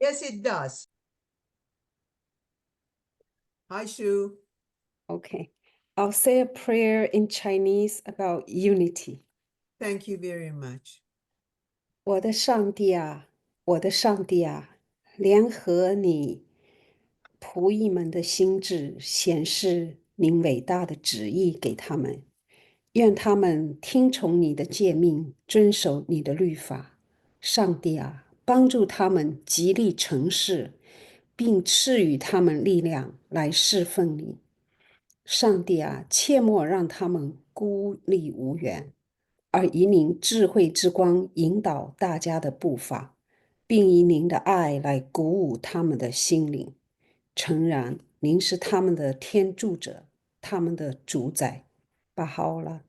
Yes, it does. Hi, Shu. Okay. I'll say a prayer in Chinese about unity. Thank you very much. 我的上帝啊，我的上帝啊，联合你仆役们的心智，显示您伟大的旨意给他们。愿他们听从你的诫命，遵守你的律法。上帝啊，帮助他们极力诚实，并赐予他们力量来侍奉你。上帝啊，切莫让他们孤立无援，而以您智慧之光引导大家的步伐，并以您的爱来鼓舞他们的心灵。诚然，您是他们的天助者，他们的主宰。巴哈欧拉。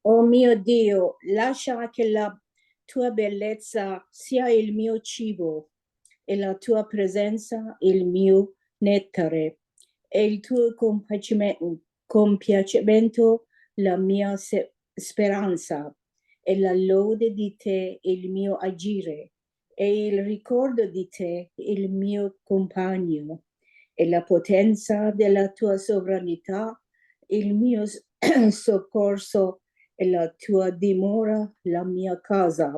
Oh mio Dio, lascia che la tua bellezza sia il mio cibo e la tua presenza il mio nettare e il tuo compiacimento la mia speranza e la lode di te il mio agire e il ricordo di te il mio compagno e la potenza della tua sovranità il mio soccorso e la tua dimora la mia casa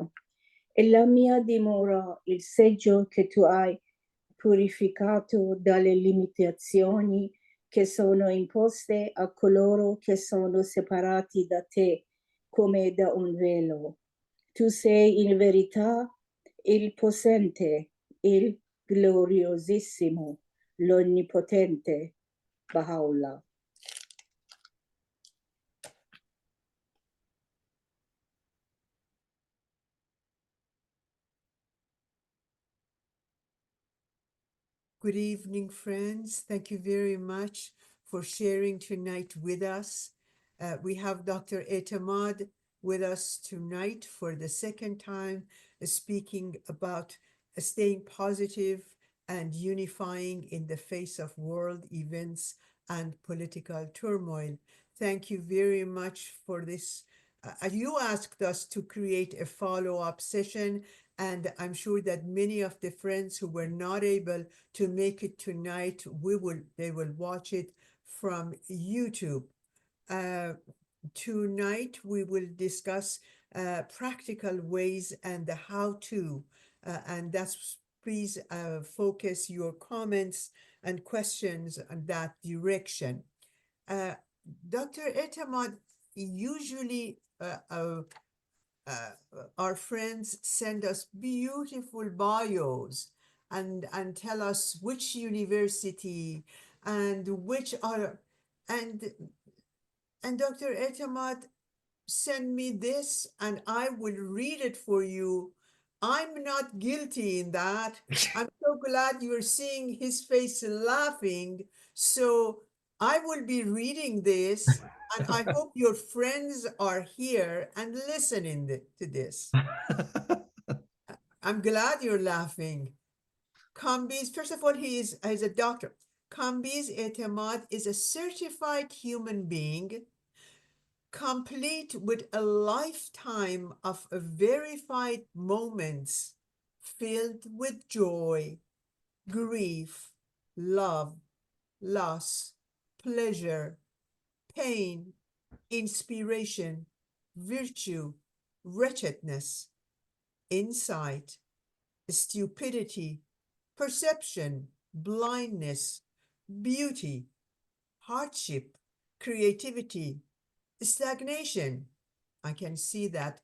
e la mia dimora il seggio che tu hai purificato dalle limitazioni che sono imposte a coloro che sono separati da te come da un velo. Tu sei in verità il possente, il gloriosissimo, l'onnipotente. Baha'u'llah. Good evening, friends. Thank you very much for sharing tonight with us. We have Dr. Etemad with us tonight for the second time, speaking about staying positive and unifying in the face of world events and political turmoil. Thank you very much for this. You asked us to create a follow-up session, and I'm sure that many of the friends who were not able to make it tonight, they will watch it from YouTube. Tonight we will discuss practical ways and the how-to, and that's please focus your comments and questions on that direction. Dr. Etemad, usually our friends send us beautiful bios and tell us which university and which are and Dr. Etemad send me this and I will read it for you. I'm not guilty in that. I'm so glad you're seeing his face laughing. So I will be reading this, and I hope your friends are here and listening to this. I'm glad you're laughing. Kambeze, first of all, he's a doctor. Kambeze Etemad is a certified human being, complete with a lifetime of verified moments filled with joy, grief, love, loss, pleasure, pain, inspiration, virtue, wretchedness, insight, stupidity, perception, blindness, beauty, hardship, creativity, stagnation. I can see that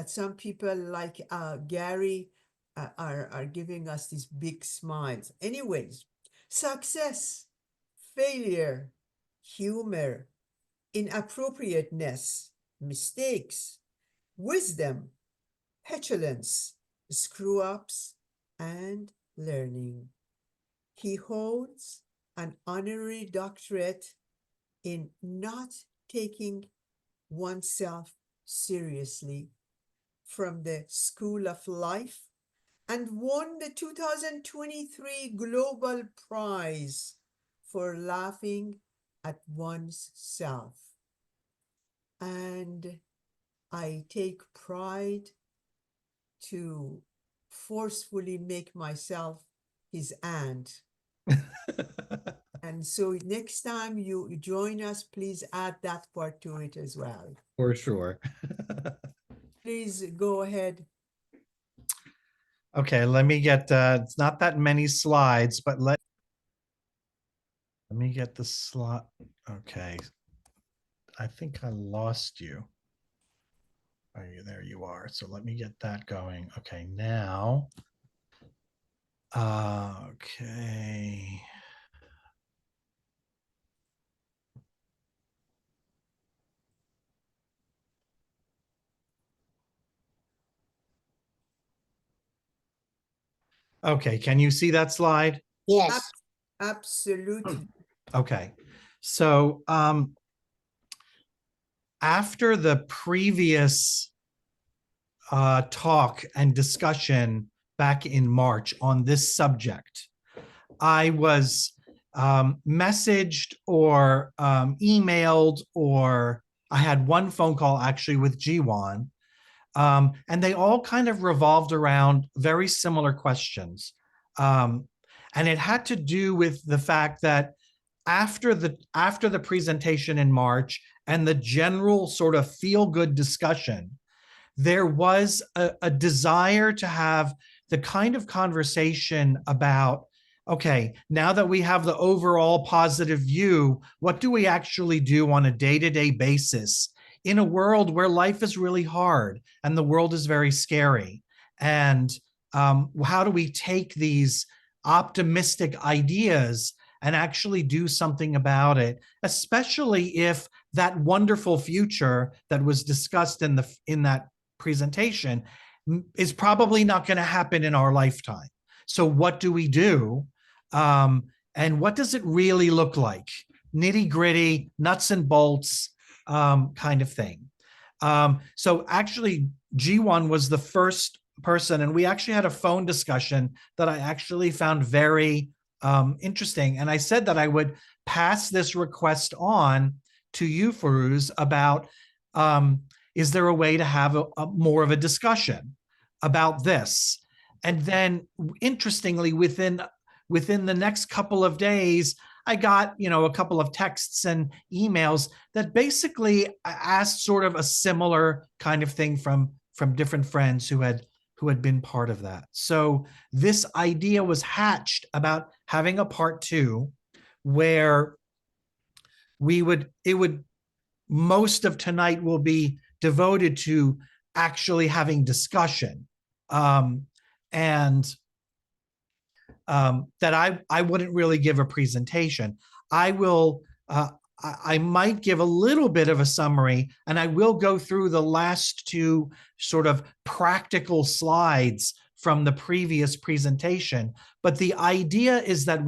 some people like Gary are giving us these big smiles. Anyways, success, failure, humor, inappropriateness, mistakes, wisdom, petulance, screw-ups, and learning. He holds an honorary doctorate in not taking oneself seriously from the School of Life and won the 2023 Global Prize for laughing at one's self. And I take pride to forcefully make myself his aunt. And so next time you join us, please add that part to it as well. For sure. Please go ahead. Okay, let me get, it's not that many slides, but let me get the slide. Okay. I think I lost you. Oh, there you are. So let me get that going. Okay, now. Okay. Okay, can you see that slide? Yes. Absolutely. Okay, so after the previous talk and discussion back in March on this subject, I was messaged or emailed, or I had one phone call actually with Jiwan, and they all kind of revolved around very similar questions. And it had to do with the fact that after the presentation in March and the general sort of feel-good discussion, there was a desire to have the kind of conversation about, okay, now that we have the overall positive view, what do we actually do on a day-to-day basis in a world where life is really hard and the world is very scary? And how do we take these optimistic ideas and actually do something about it, especially if that wonderful future that was discussed in that presentation is probably not going to happen in our lifetime. So what do we do? And what does it really look like? Nitty gritty, nuts and bolts kind of thing. So actually, G1 was the first person, and we actually had a phone discussion that I actually found very interesting. And I said that I would pass this request on to you, Firuz, about is there a way to have a more of a discussion about this? And then, interestingly, within the next couple of days, I got, a couple of texts and emails that basically asked sort of a similar kind of thing from different friends who had been part of that. So this idea was hatched about having a part 2 where most of tonight will be devoted to actually having discussion, and that I wouldn't really give a presentation. I will, I might give a little bit of a summary, and I will go through the last 2 sort of practical slides from the previous presentation. But the idea is that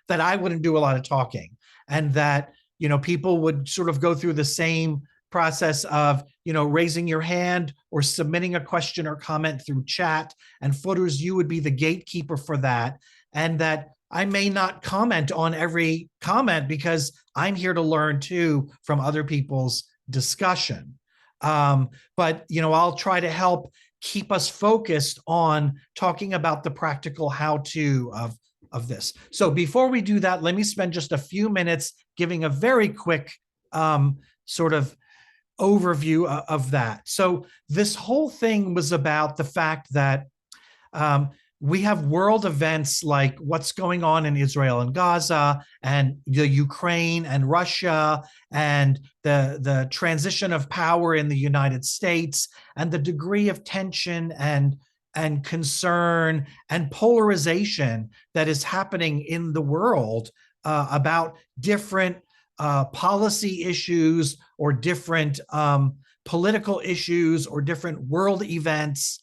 that I wouldn't do a lot of talking, and that, people would sort of go through the same process of, raising your hand or submitting a question or comment through chat. And Firuz, you would be the gatekeeper for that. And that I may not comment on every comment because I'm here to learn too from other people's discussion. But, I'll try to help keep us focused on talking about the practical how-to of this. So before we do that, let me spend just a few minutes giving a very quick sort of overview of that. So this whole thing was about the fact that we have world events like what's going on in Israel and Gaza and the Ukraine and Russia and the transition of power in the United States and the degree of tension and and concern and polarization that is happening in the world about different policy issues or different political issues or different world events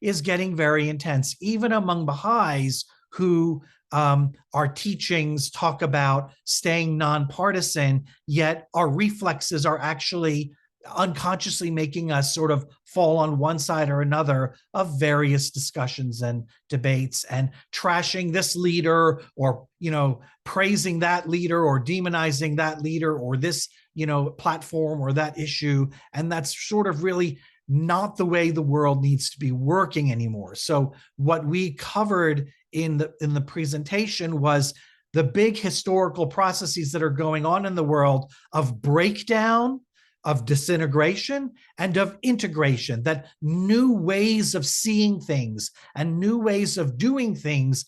is getting very intense, even among Baha'is who our teachings talk about staying nonpartisan, yet our reflexes are actually unconsciously making us sort of fall on one side or another of various discussions and debates, and trashing this leader, or praising that leader, or demonizing that leader, or this platform or that issue. And that's sort of really not the way the world needs to be working anymore. So what we covered in the presentation was the big historical processes that are going on in the world of breakdown, of disintegration, and of integration, that new ways of seeing things and new ways of doing things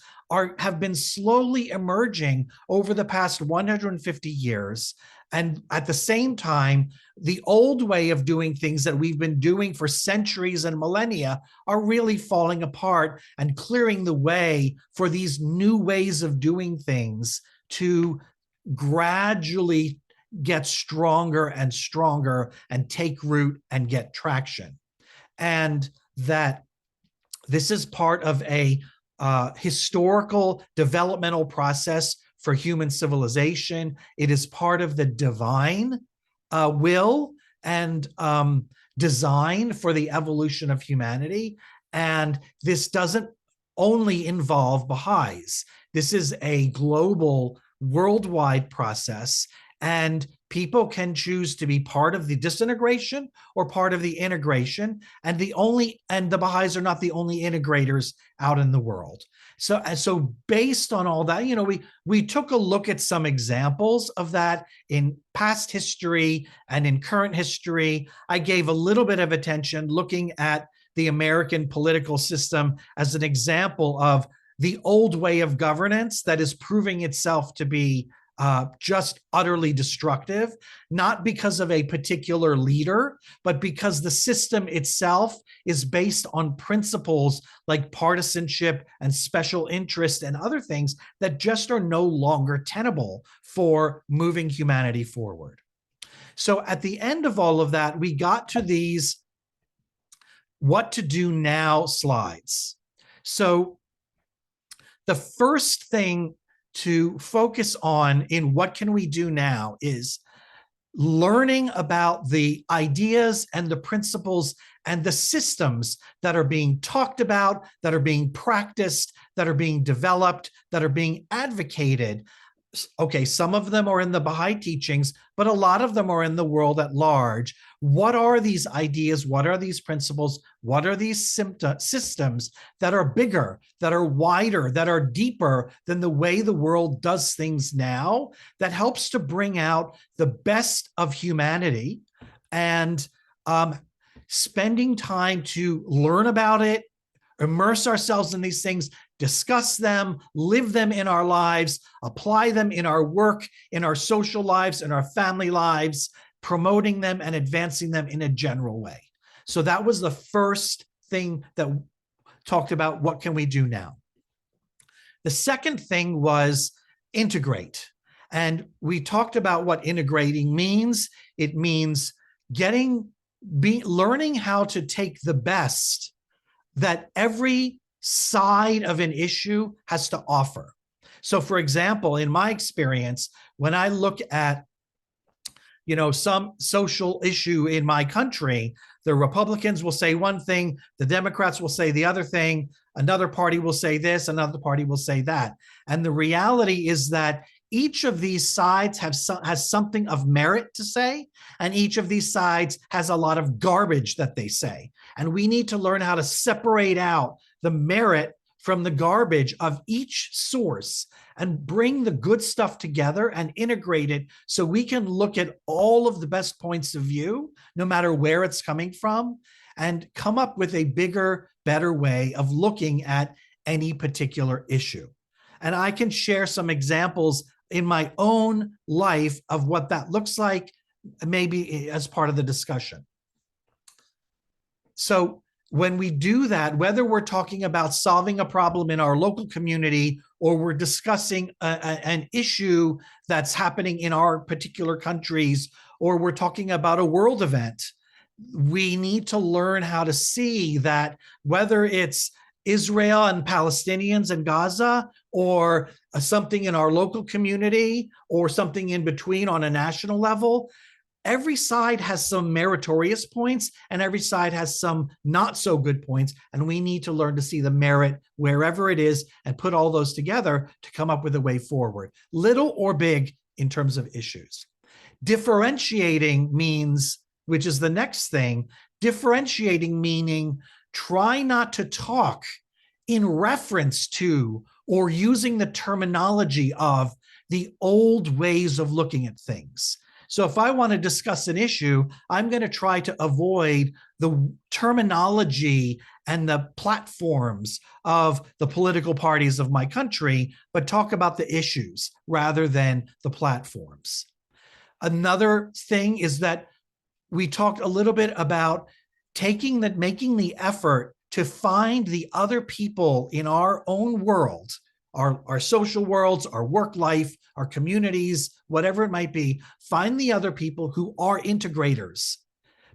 have been slowly emerging over the past 150 years. And at the same time, the old way of doing things that we've been doing for centuries and millennia are really falling apart and clearing the way for these new ways of doing things to gradually get stronger and stronger and take root and get traction. And that this is part of a historical developmental process for human civilization. It is part of the divine will and design for the evolution of humanity. And this doesn't only involve Baha'is. This is a global, worldwide process, and people can choose to be part of the disintegration or part of the integration. And the Baha'is are not the only integrators out in the world. So based on all that, we took a look at some examples of that in past history and in current history. I gave a little bit of attention looking at the American political system as an example of the old way of governance that is proving itself to be just utterly destructive, not because of a particular leader, but because the system itself is based on principles like partisanship and special interest and other things that just are no longer tenable for moving humanity forward. So at the end of all of that, we got to these what to do now slides. So the first thing to focus on in what can we do now is learning about the ideas and the principles and the systems that are being talked about, that are being practiced, that are being developed, that are being advocated. Okay, some of them are in the Baha'i teachings, but a lot of them are in the world at large. What are these ideas? What are these principles? What are these systems that are bigger, that are wider, that are deeper than the way the world does things now, that helps to bring out the best of humanity? And spending time to learn about it, immerse ourselves in these things, discuss them, live them in our lives, apply them in our work, in our social lives, in our family lives, promoting them and advancing them in a general way. So that was the first thing that talked about what can we do now. The second thing was integrate. And we talked about what integrating means. It means learning how to take the best that every side of an issue has to offer. So for example, in my experience, when I look at some social issue in my country, the Republicans will say one thing, the Democrats will say the other thing, another party will say this, another party will say that. And the reality is that each of these sides has something of merit to say, and each of these sides has a lot of garbage that they say. And we need to learn how to separate out the merit from the garbage of each source and bring the good stuff together and integrate it so we can look at all of the best points of view, no matter where it's coming from, and come up with a bigger, better way of looking at any particular issue. And I can share some examples in my own life of what that looks like, maybe as part of the discussion. So when we do that, whether we're talking about solving a problem in our local community or we're discussing an issue that's happening in our particular countries, or we're talking about a world event, we need to learn how to see that whether it's Israel and Palestinians in Gaza, or something in our local community, or something in between on a national level, every side has some meritorious points and every side has some not so good points. And we need to learn to see the merit wherever it is and put all those together to come up with a way forward, little or big in terms of issues. Differentiating means, which is the next thing, differentiating meaning try not to talk in reference to or using the terminology of the old ways of looking at things. So if I want to discuss an issue, I'm going to try to avoid the terminology and the platforms of the political parties of my country, but talk about the issues rather than the platforms. Another thing is that we talked a little bit about making the effort to find the other people in our own world, our social worlds, our work life, our communities, whatever it might be, find the other people who are integrators,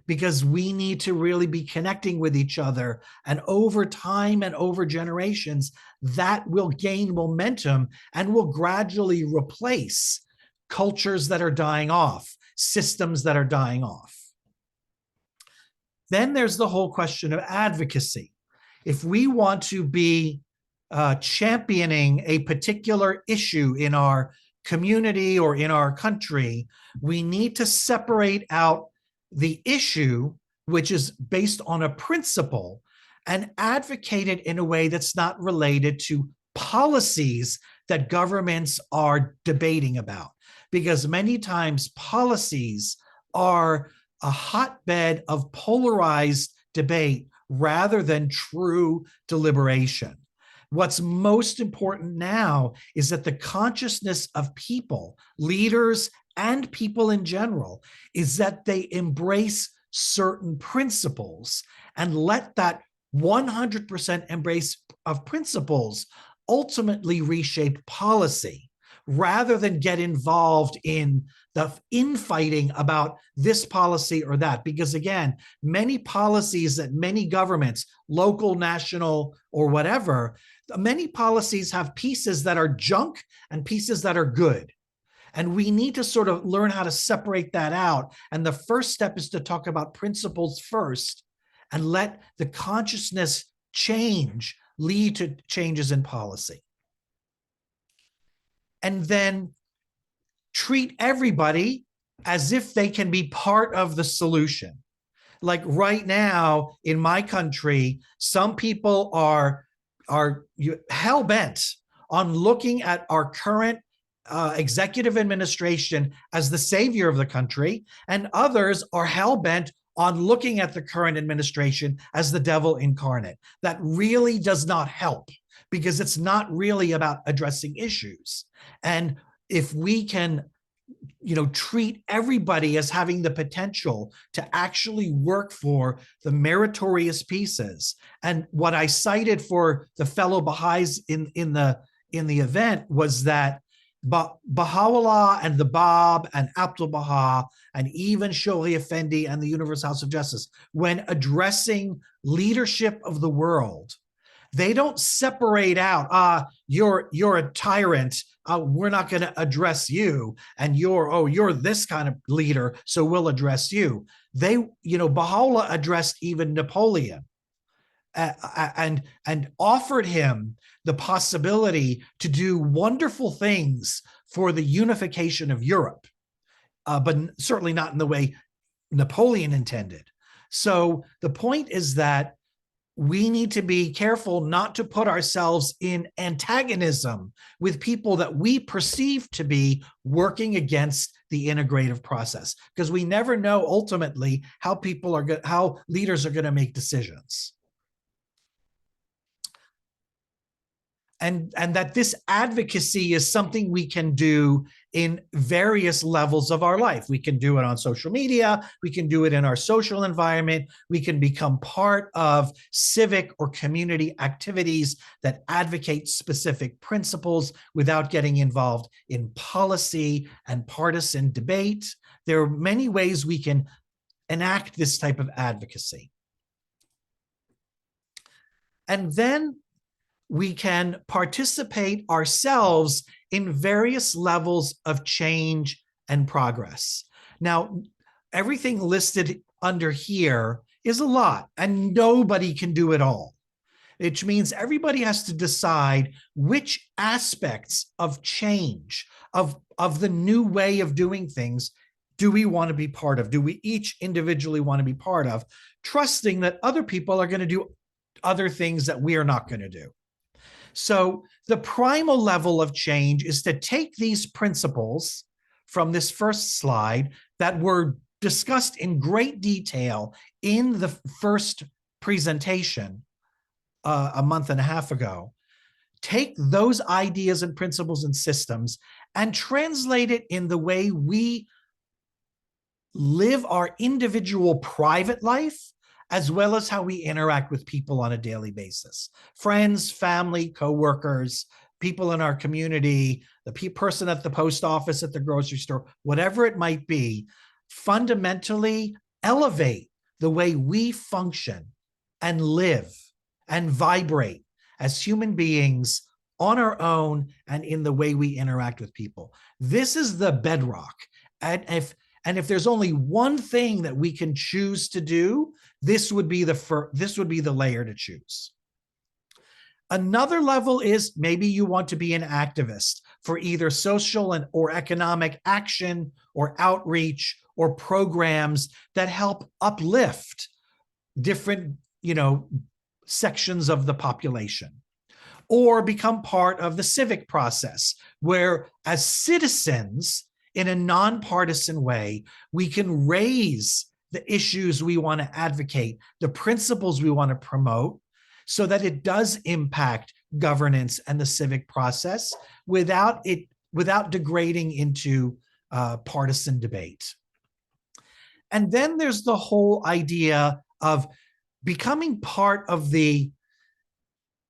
because we need to really be connecting with each other. And over time and over generations, that will gain momentum and will gradually replace cultures that are dying off, systems that are dying off. Then there's the whole question of advocacy. If we want to be championing a particular issue in our community or in our country, we need to separate out the issue, which is based on a principle, and advocate it in a way that's not related to policies that governments are debating about. Because many times policies are a hotbed of polarized debate rather than true deliberation. What's most important now is that the consciousness of people, leaders and people in general, is that they embrace certain principles and let that 100% embrace of principles ultimately reshape policy, rather than get involved in the infighting about this policy or that. Because again, many policies that many governments, local, national, or whatever, many policies have pieces that are junk and pieces that are good. And we need to sort of learn how to separate that out. And the first step is to talk about principles first and let the consciousness change lead to changes in policy. And then treat everybody as if they can be part of the solution. Like right now in my country, some people are hell-bent on looking at our current executive administration as the savior of the country, and others are hell-bent on looking at the current administration as the devil incarnate. That really does not help, because it's not really about addressing issues. And if we can, treat everybody as having the potential to actually work for the meritorious pieces. And what I cited for the fellow Baha'is in the event was that Baha'u'llah and the Bab and Abdul Baha and even Shoghi Effendi and the Universal House of Justice, when addressing leadership of the world, they don't separate out, you're a tyrant, we're not going to address you, and you're this kind of leader, so we'll address you. Baha'u'llah addressed even Napoleon and offered him the possibility to do wonderful things for the unification of Europe, but certainly not in the way Napoleon intended. So the point is that we need to be careful not to put ourselves in antagonism with people that we perceive to be working against the integrative process, because we never know ultimately how leaders are going to make decisions. and that this advocacy is something we can do in various levels of our life. We can do it on social media. We can do it in our social environment. We can become part of civic or community activities that advocate specific principles without getting involved in policy and partisan debate. There are many ways we can enact this type of advocacy. And then we can participate ourselves in various levels of change and progress. Now, everything listed under here is a lot, and nobody can do it all, which means everybody has to decide which aspects of change, of the new way of doing things, do we want to be part of? Do we each individually want to be part of, trusting that other people are going to do other things that we are not going to do? So the primal level of change is to take these principles from this first slide that were discussed in great detail in the first presentation a month and a half ago, take those ideas and principles and systems and translate it in the way we live our individual private life, as well as how we interact with people on a daily basis. Friends, family, coworkers, people in our community, the person at the post office, at the grocery store, whatever it might be, fundamentally elevate the way we function and live and vibrate as human beings on our own and in the way we interact with people. This is the bedrock. And if there's only one thing that we can choose to do, this would be the layer to choose. Another level is maybe you want to be an activist for either social or economic action or outreach or programs that help uplift different, sections of the population, or become part of the civic process where, as citizens, in a nonpartisan way, we can raise the issues we want to advocate, the principles we want to promote, so that it does impact governance and the civic process without degrading into partisan debate. And then there's the whole idea of becoming part of the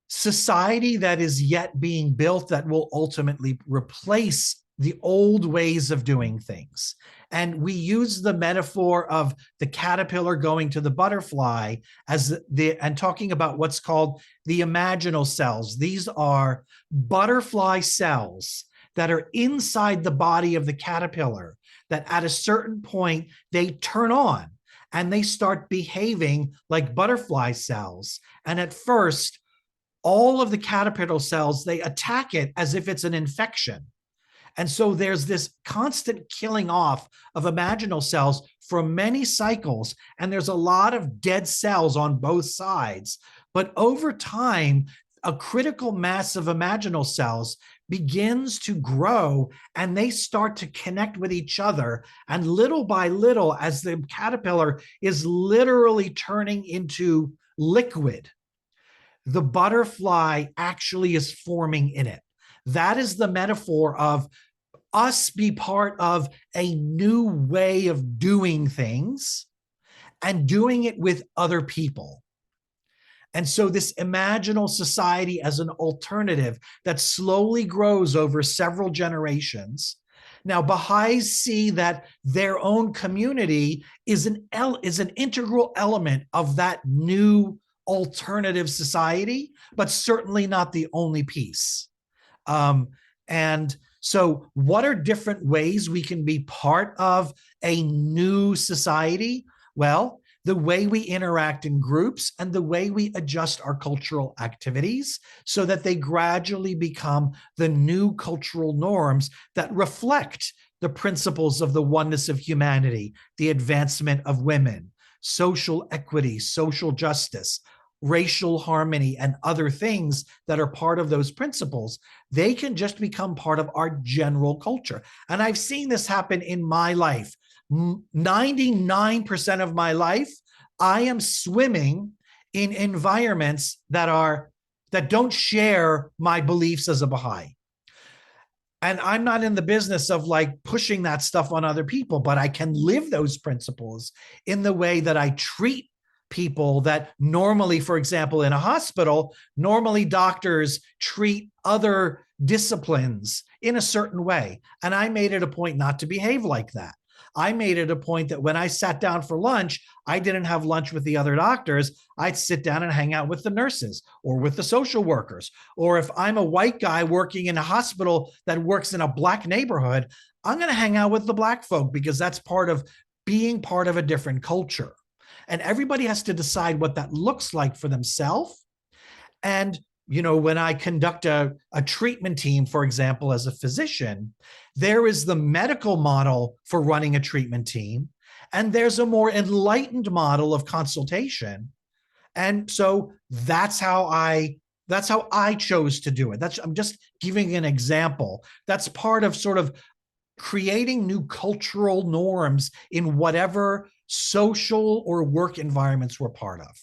society that is yet being built that will ultimately replace the old ways of doing things. And we use the metaphor of the caterpillar going to the butterfly and talking about what's called the imaginal cells. These are butterfly cells that are inside the body of the caterpillar that at a certain point they turn on and they start behaving like butterfly cells. And at first, all of the caterpillar cells, they attack it as if it's an infection. And so there's this constant killing off of imaginal cells for many cycles, and there's a lot of dead cells on both sides. But over time, a critical mass of imaginal cells begins to grow, and they start to connect with each other. And little by little, as the caterpillar is literally turning into liquid, the butterfly actually is forming in it. That is the metaphor of us be part of a new way of doing things and doing it with other people. And so this imaginal society as an alternative that slowly grows over several generations. Now, Baha'is see that their own community is an integral element of that new alternative society, but certainly not the only piece. And so what are different ways we can be part of a new society? Well, the way we interact in groups and the way we adjust our cultural activities so that they gradually become the new cultural norms that reflect the principles of the oneness of humanity, the advancement of women, social equity, social justice, racial harmony, and other things that are part of those principles. They can just become part of our general culture. And I've seen this happen in my life. 99% of my life, I am swimming in environments that are that don't share my beliefs as a Baha'i. And I'm not in the business of like pushing that stuff on other people, but I can live those principles in the way that I treat people that normally, for example, in a hospital, normally doctors treat other disciplines in a certain way. And I made it a point not to behave like that. I made it a point that when I sat down for lunch, I didn't have lunch with the other doctors. I'd sit down and hang out with the nurses or with the social workers. Or if I'm a white guy working in a hospital that works in a Black neighborhood, I'm going to hang out with the Black folk because that's part of being part of a different culture. And everybody has to decide what that looks like for themselves. And when I conduct a treatment team, for example, as a physician, there is the medical model for running a treatment team, and there's a more enlightened model of consultation. And so that's how I chose to do it. I'm just giving an example. That's part of sort of creating new cultural norms in whatever social or work environments we're part of.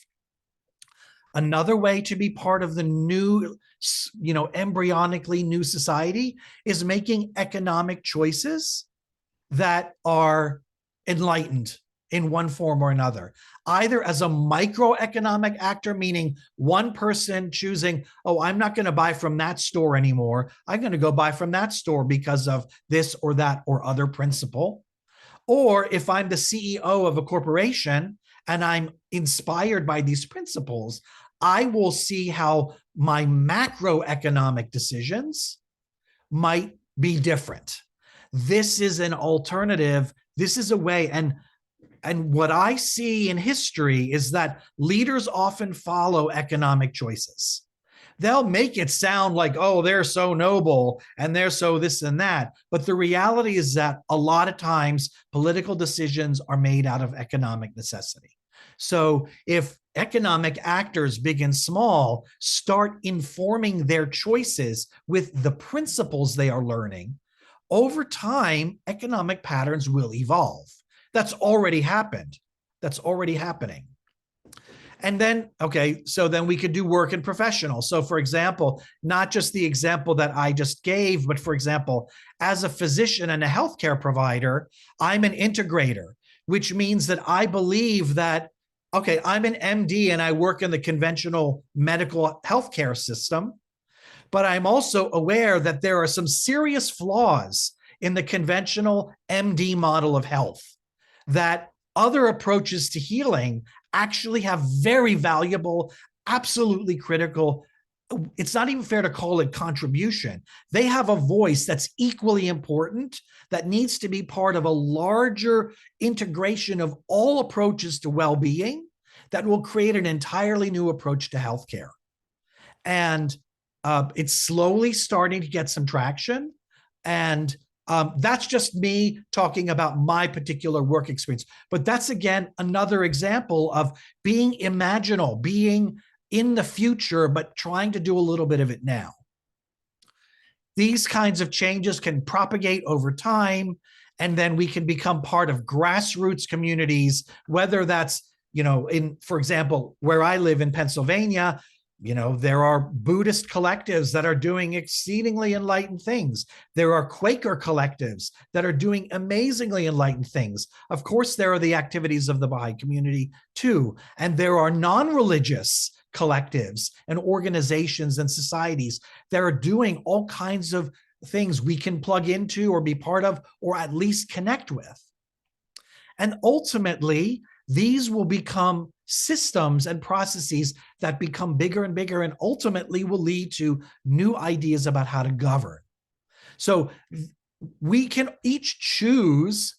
Another way to be part of the new, embryonically new society is making economic choices that are enlightened in one form or another, either as a microeconomic actor, meaning one person choosing, oh, I'm not going to buy from that store anymore. I'm going to go buy from that store because of this or that or other principle. Or if I'm the CEO of a corporation and I'm inspired by these principles, I will see how my macroeconomic decisions might be different. This is an alternative. This is a way. And what I see in history is that leaders often follow economic choices. They'll make it sound like, oh, they're so noble and they're so this and that. But the reality is that a lot of times political decisions are made out of economic necessity. So if economic actors, big and small, start informing their choices with the principles they are learning, over time, economic patterns will evolve. That's already happened. That's already happening. And then, so then we could do work and professional. So for example, not just the example that I just gave, but for example, as a physician and a healthcare provider, I'm an integrator, which means that I believe that, I'm an MD and I work in the conventional medical healthcare system, but I'm also aware that there are some serious flaws in the conventional MD model of health, that other approaches to healing actually have very valuable, absolutely critical, it's not even fair to call it contribution. They have a voice that's equally important that needs to be part of a larger integration of all approaches to well-being that will create an entirely new approach to healthcare. And it's slowly starting to get some traction. And that's just me talking about my particular work experience. But that's, again, another example of being imaginal, being in the future, but trying to do a little bit of it now. These kinds of changes can propagate over time, and then we can become part of grassroots communities, whether that's, for example, where I live in Pennsylvania, there are Buddhist collectives that are doing exceedingly enlightened things. There are Quaker collectives that are doing amazingly enlightened things. Of course, there are the activities of the Baha'i community too. And there are non-religious collectives and organizations and societies that are doing all kinds of things we can plug into or be part of, or at least connect with. And ultimately, these will become systems and processes that become bigger and bigger and ultimately will lead to new ideas about how to govern. So we can each choose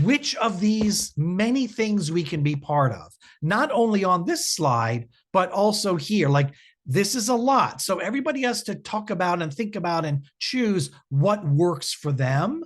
which of these many things we can be part of, not only on this slide, but also here. Like, this is a lot. So everybody has to talk about and think about and choose what works for them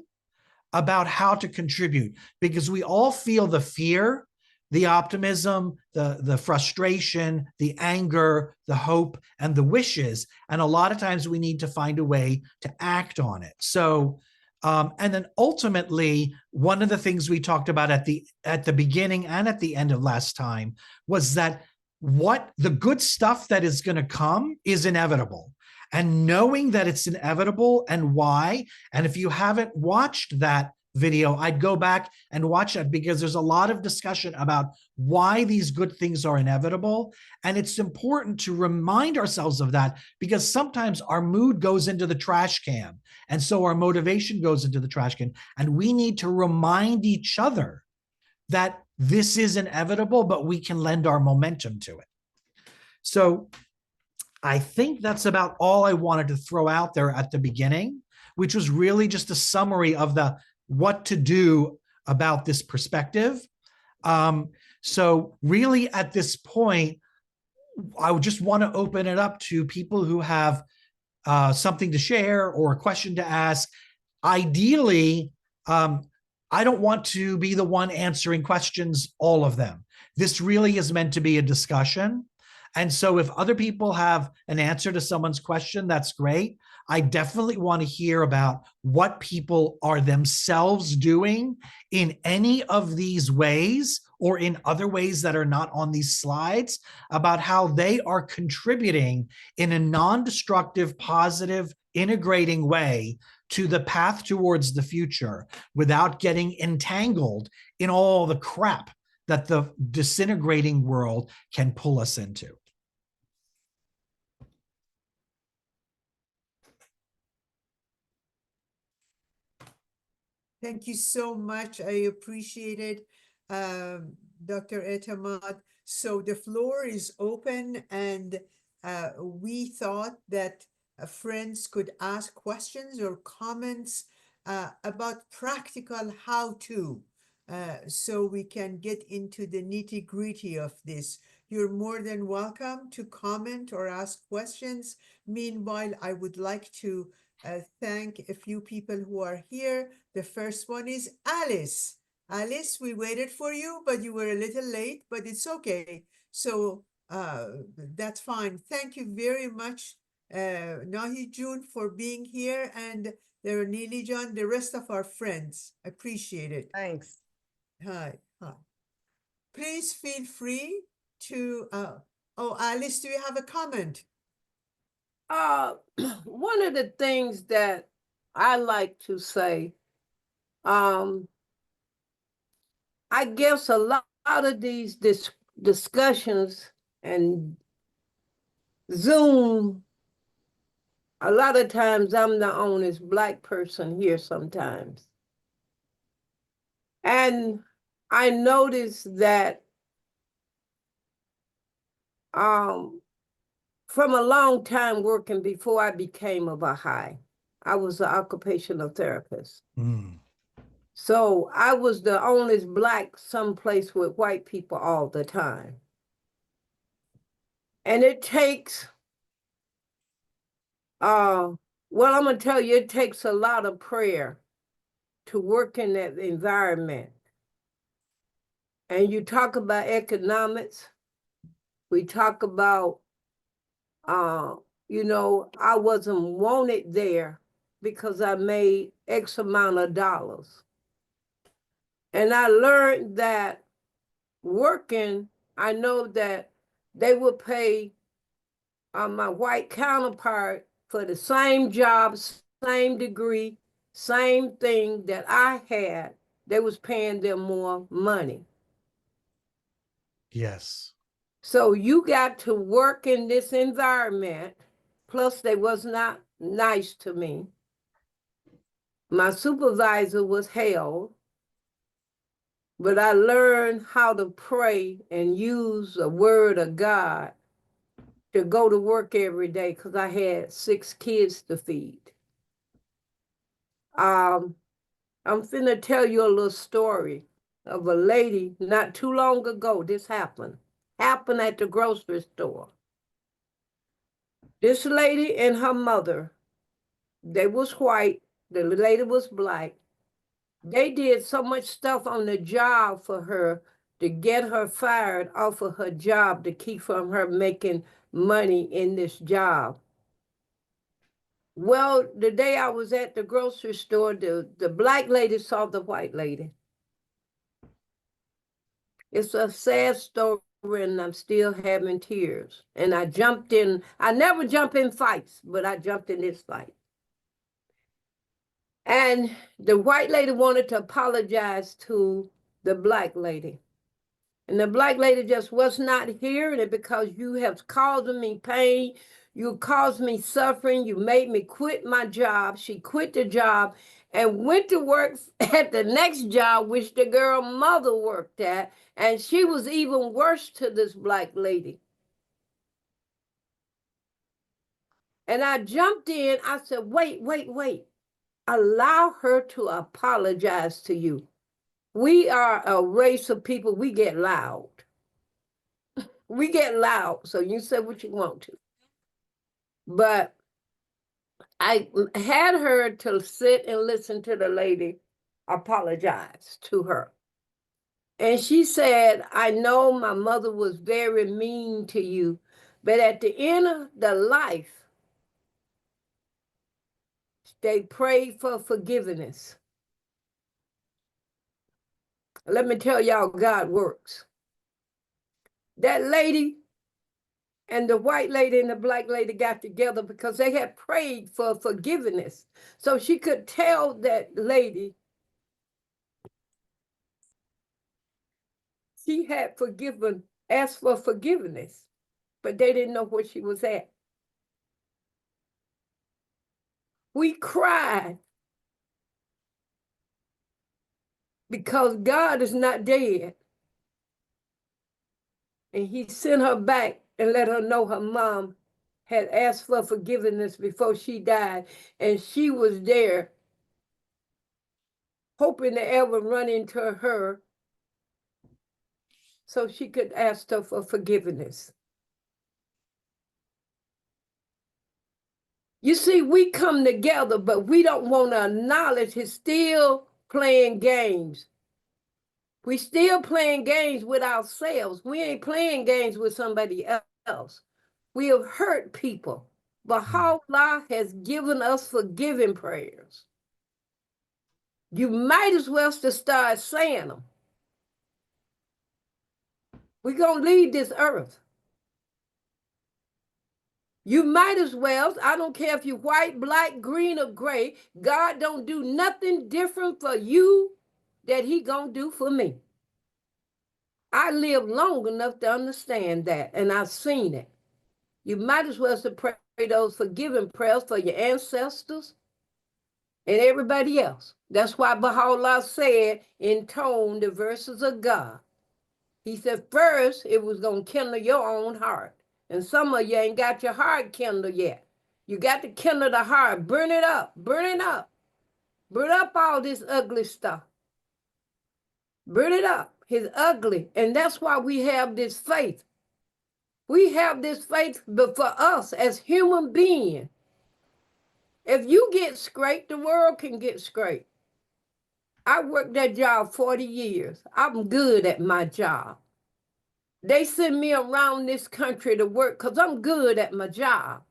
about how to contribute, because we all feel the fear, the optimism, the frustration, the anger, the hope, and the wishes. And a lot of times we need to find a way to act on it. So, and then ultimately, one of the things we talked about at the beginning and at the end of last time was that what the good stuff that is going to come is inevitable. And knowing that it's inevitable and why, and if you haven't watched that video, I'd go back and watch it, because there's a lot of discussion about why these good things are inevitable. And it's important to remind ourselves of that, because sometimes our mood goes into the trash can. And so our motivation goes into the trash can. And we need to remind each other that this is inevitable, but we can lend our momentum to it. So I think that's about all I wanted to throw out there at the beginning, which was really just a summary of the what to do about this perspective. So really at this point, I would just want to open it up to people who have something to share or a question to ask. Ideally, I don't want to be the one answering questions, all of them. This really is meant to be a discussion. And so if other people have an answer to someone's question, that's great. I definitely want to hear about what people are themselves doing in any of these ways or in other ways that are not on these slides, about how they are contributing in a non-destructive, positive, integrating way to the path towards the future without getting entangled in all the crap that the disintegrating world can pull us into. Thank you so much. I appreciate it, Dr. Etemad. So the floor is open, and we thought that friends could ask questions or comments about practical how-to, so we can get into the nitty-gritty of this. You're more than welcome to comment or ask questions. Meanwhile, I would like to thank a few people who are here. The first one is Alice. Alice, we waited for you, but you were a little late, but it's okay. So that's fine. Thank you very much, Nahi June, for being here, and there are Neely John, the rest of our friends. Appreciate it. Thanks. Hi. Please feel free to, oh, Alice, do you have a comment? One of the things that I like to say, I guess a lot of these discussions and Zoom, a lot of times I'm the only Black person here sometimes. And I noticed that from a long time working before I became a Baha'i, I was an occupational therapist. So I was the only Black someplace with white people all the time. And it takes, well, I'm gonna tell you, it takes a lot of prayer to work in that environment. And you talk about economics, we talk about, you know, I wasn't wanted there because I made X amount of dollars. And I learned that working, I know that they would pay my white counterpart for the same job, same degree, same thing that I had. They was paying them more money. Yes. So you got to work in this environment. Plus, they was not nice to me. My supervisor was hell, but I learned how to pray and use the word of God to go to work every day because I had 6 kids to feed. I'm finna tell you a little story of a lady not too long ago. This happened at the grocery store. This lady and her mother, they was white, the lady was Black. They did so much stuff on the job for her to get her fired off of her job to keep from her making money in this job. Well, the day I was at the grocery store, the Black lady saw the white lady. It's a sad story, and I'm still having tears. And I jumped in. I never jump in fights, but I jumped in this fight. And the white lady wanted to apologize to the black lady. And the black lady just was not hearing it because you have caused me pain. You caused me suffering. You made me quit my job. She quit the job and went to work at the next job, which the girl mother worked at. And she was even worse to this black lady. And I jumped in. I said, wait. Allow her to apologize to you. We are a race of people, we get loud. We get loud, so you say what you want to. But I had her to sit and listen to the lady apologize to her. And she said, I know my mother was very mean to you, but at the end of the life, they prayed for forgiveness. Let me tell y'all, God works. That lady and the white lady and the black lady got together because they had prayed for forgiveness. So she could tell that lady she had asked for forgiveness, but they didn't know where she was at. We cried because God is not dead. And he sent her back and let her know her mom had asked for forgiveness before she died. And she was there hoping to ever run into her so she could ask her for forgiveness. You see, we come together, but we don't want to acknowledge he's still playing games. We still playing games with ourselves. We ain't playing games with somebody else. We have hurt people. Baha'u'llah has given us forgiving prayers. You might as well start saying them. We're going to leave this earth. You might as well, I don't care if you're white, black, green, or gray, God don't do nothing different for you that he gonna do for me. I lived long enough to understand that, and I've seen it. You might as well pray those forgiving prayers for your ancestors and everybody else. That's why Baha'u'llah said, intone the verses of God. He said, first, it was going to kindle your own heart. And some of you ain't got your heart kindled yet. You got to kindle the heart. Burn it up. Burn it up. Burn up all this ugly stuff. Burn it up. It's ugly. And that's why we have this faith. We have this faith, but for us as human beings, if you get scraped, the world can get scraped. I worked that job 40 years. I'm good at my job. They send me around this country to work because I'm good at my job.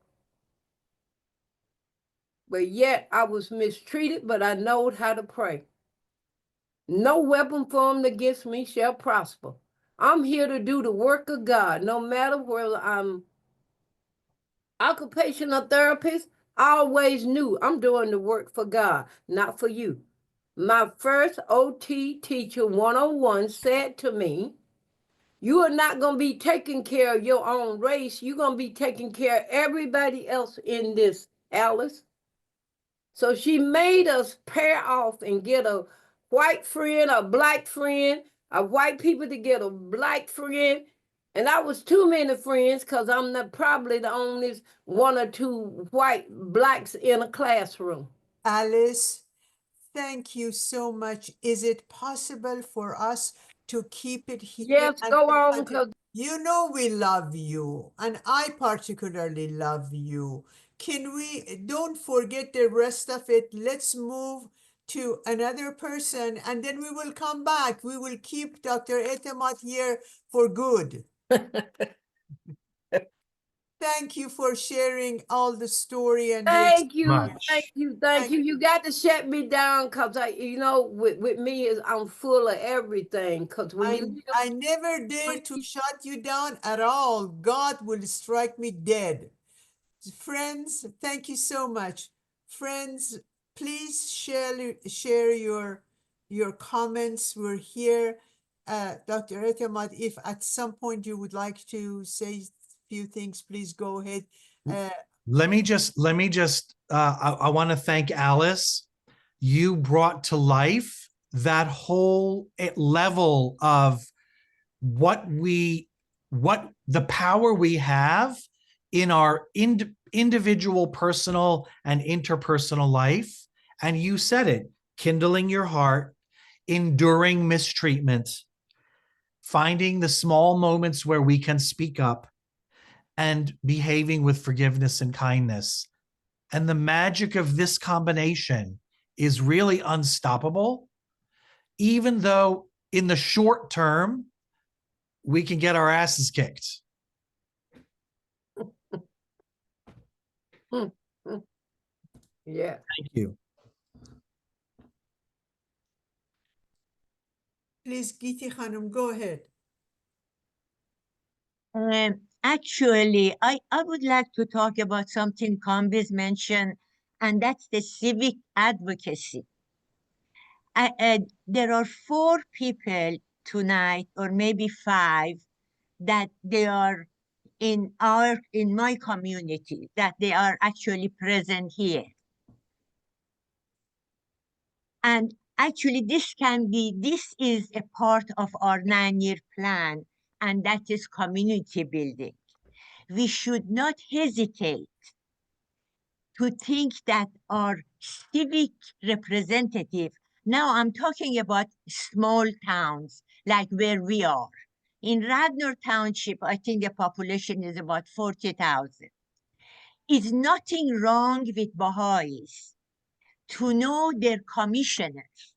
But yet I was mistreated, but I knowed how to pray. No weapon formed against me shall prosper. I'm here to do the work of God, no matter whether I'm occupational therapist. I always knew I'm doing the work for God, not for you. My first OT teacher 101 said to me, you are not going to be taking care of your own race. You're going to be taking care of everybody else in this, Alice. So she made us pair off and get a white friend, a black friend, a white people to get a black friend. And I was too many friends because I'm probably the only one or two white blacks in a classroom. Alice, thank you so much. Is it possible for us to keep it here? Yes, go on, because you know we love you, and I particularly love you. Can we, don't forget the rest of it. Let's move to another person, and then we will come back. We will keep Dr. Etemad here for good. Thank you for sharing all the story and the Thank you, Much. thank you, thank you. You got to shut me down because with me is I'm full of everything. Because when you I never dare to shut you down at all. God will strike me dead. Friends, thank you so much. Friends, please share your comments. We're here. Dr. Etemad, if at some point you would like to say a few things, please go ahead. Let me just, I want to thank Alice. You brought to life that whole level of what the power we have in our individual, personal, and interpersonal life. And you said it, kindling your heart, enduring mistreatment, finding the small moments where we can speak up, and behaving with forgiveness and kindness. And the magic of this combination is really unstoppable, even though in the short term, we can get our asses kicked. yeah. Thank you. Please, Giti Khanum, go ahead. Actually, I would like to talk about something Kambeze mentioned, and that's the civic advocacy. There are 4 people tonight, or maybe 5, that they are in my community, that they are actually present here. And actually, this is a part of our 9-year plan, and that is community building. We should not hesitate to think that our civic representative, now I'm talking about small towns like where we are. In Radnor Township, I think the population is about 40,000. Is nothing wrong with Baha'is to know their commissioners,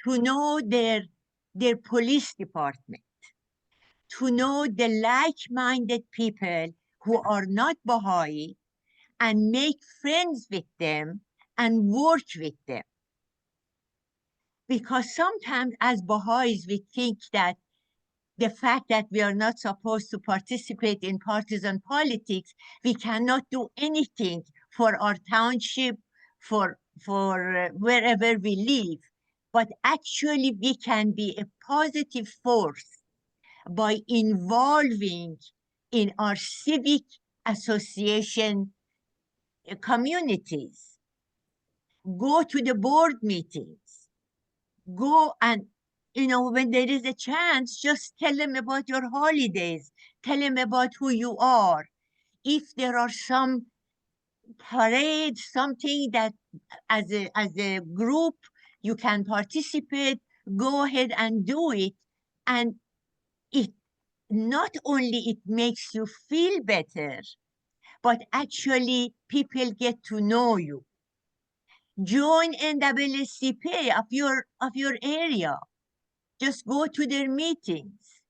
to know their police department, to know the like-minded people who are not Baha'i, and make friends with them and work with them. Because sometimes as Baha'is, we think that the fact that we are not supposed to participate in partisan politics, we cannot do anything for our township, for wherever we live. But actually, we can be a positive force by involving in our civic association communities. Go to the board meetings. Go and, when there is a chance, just tell them about your holidays. Tell them about who you are. If there are some parades, something that as a group you can participate, go ahead and do it. And it not only it makes you feel better, but actually people get to know you. Join NAACP of your area. Just go to their meetings.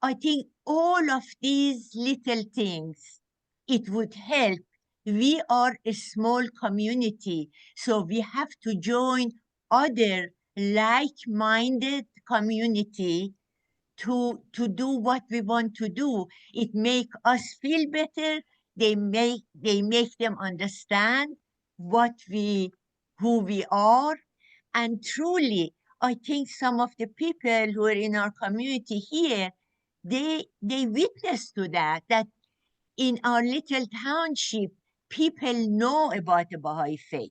I think all of these little things, it would help. We are a small community, so we have to join other like-minded community to do what we want to do. It make us feel better. They make them understand who we are. And truly, I think some of the people who are in our community here, they witness to that in our little township, people know about the Baha'i faith.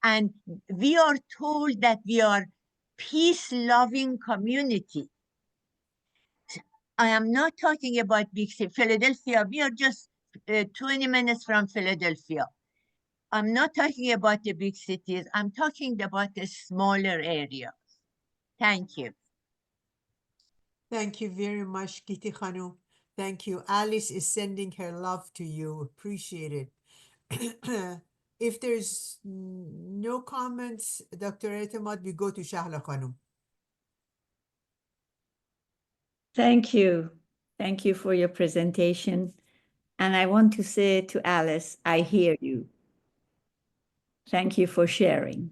And we are told that we are peace-loving community. I am not talking about big city, Philadelphia. We are just 20 minutes from Philadelphia. I'm not talking about the big cities. I'm talking about the smaller areas. Thank you. Thank you very much, Giti Khanum. Thank you. Alice is sending her love to you. Appreciate it. If there's no comments, Dr. Etemad, we go to Shahla Khanum. Thank you. Thank you for your presentation. And I want to say to Alice, I hear you. Thank you for sharing.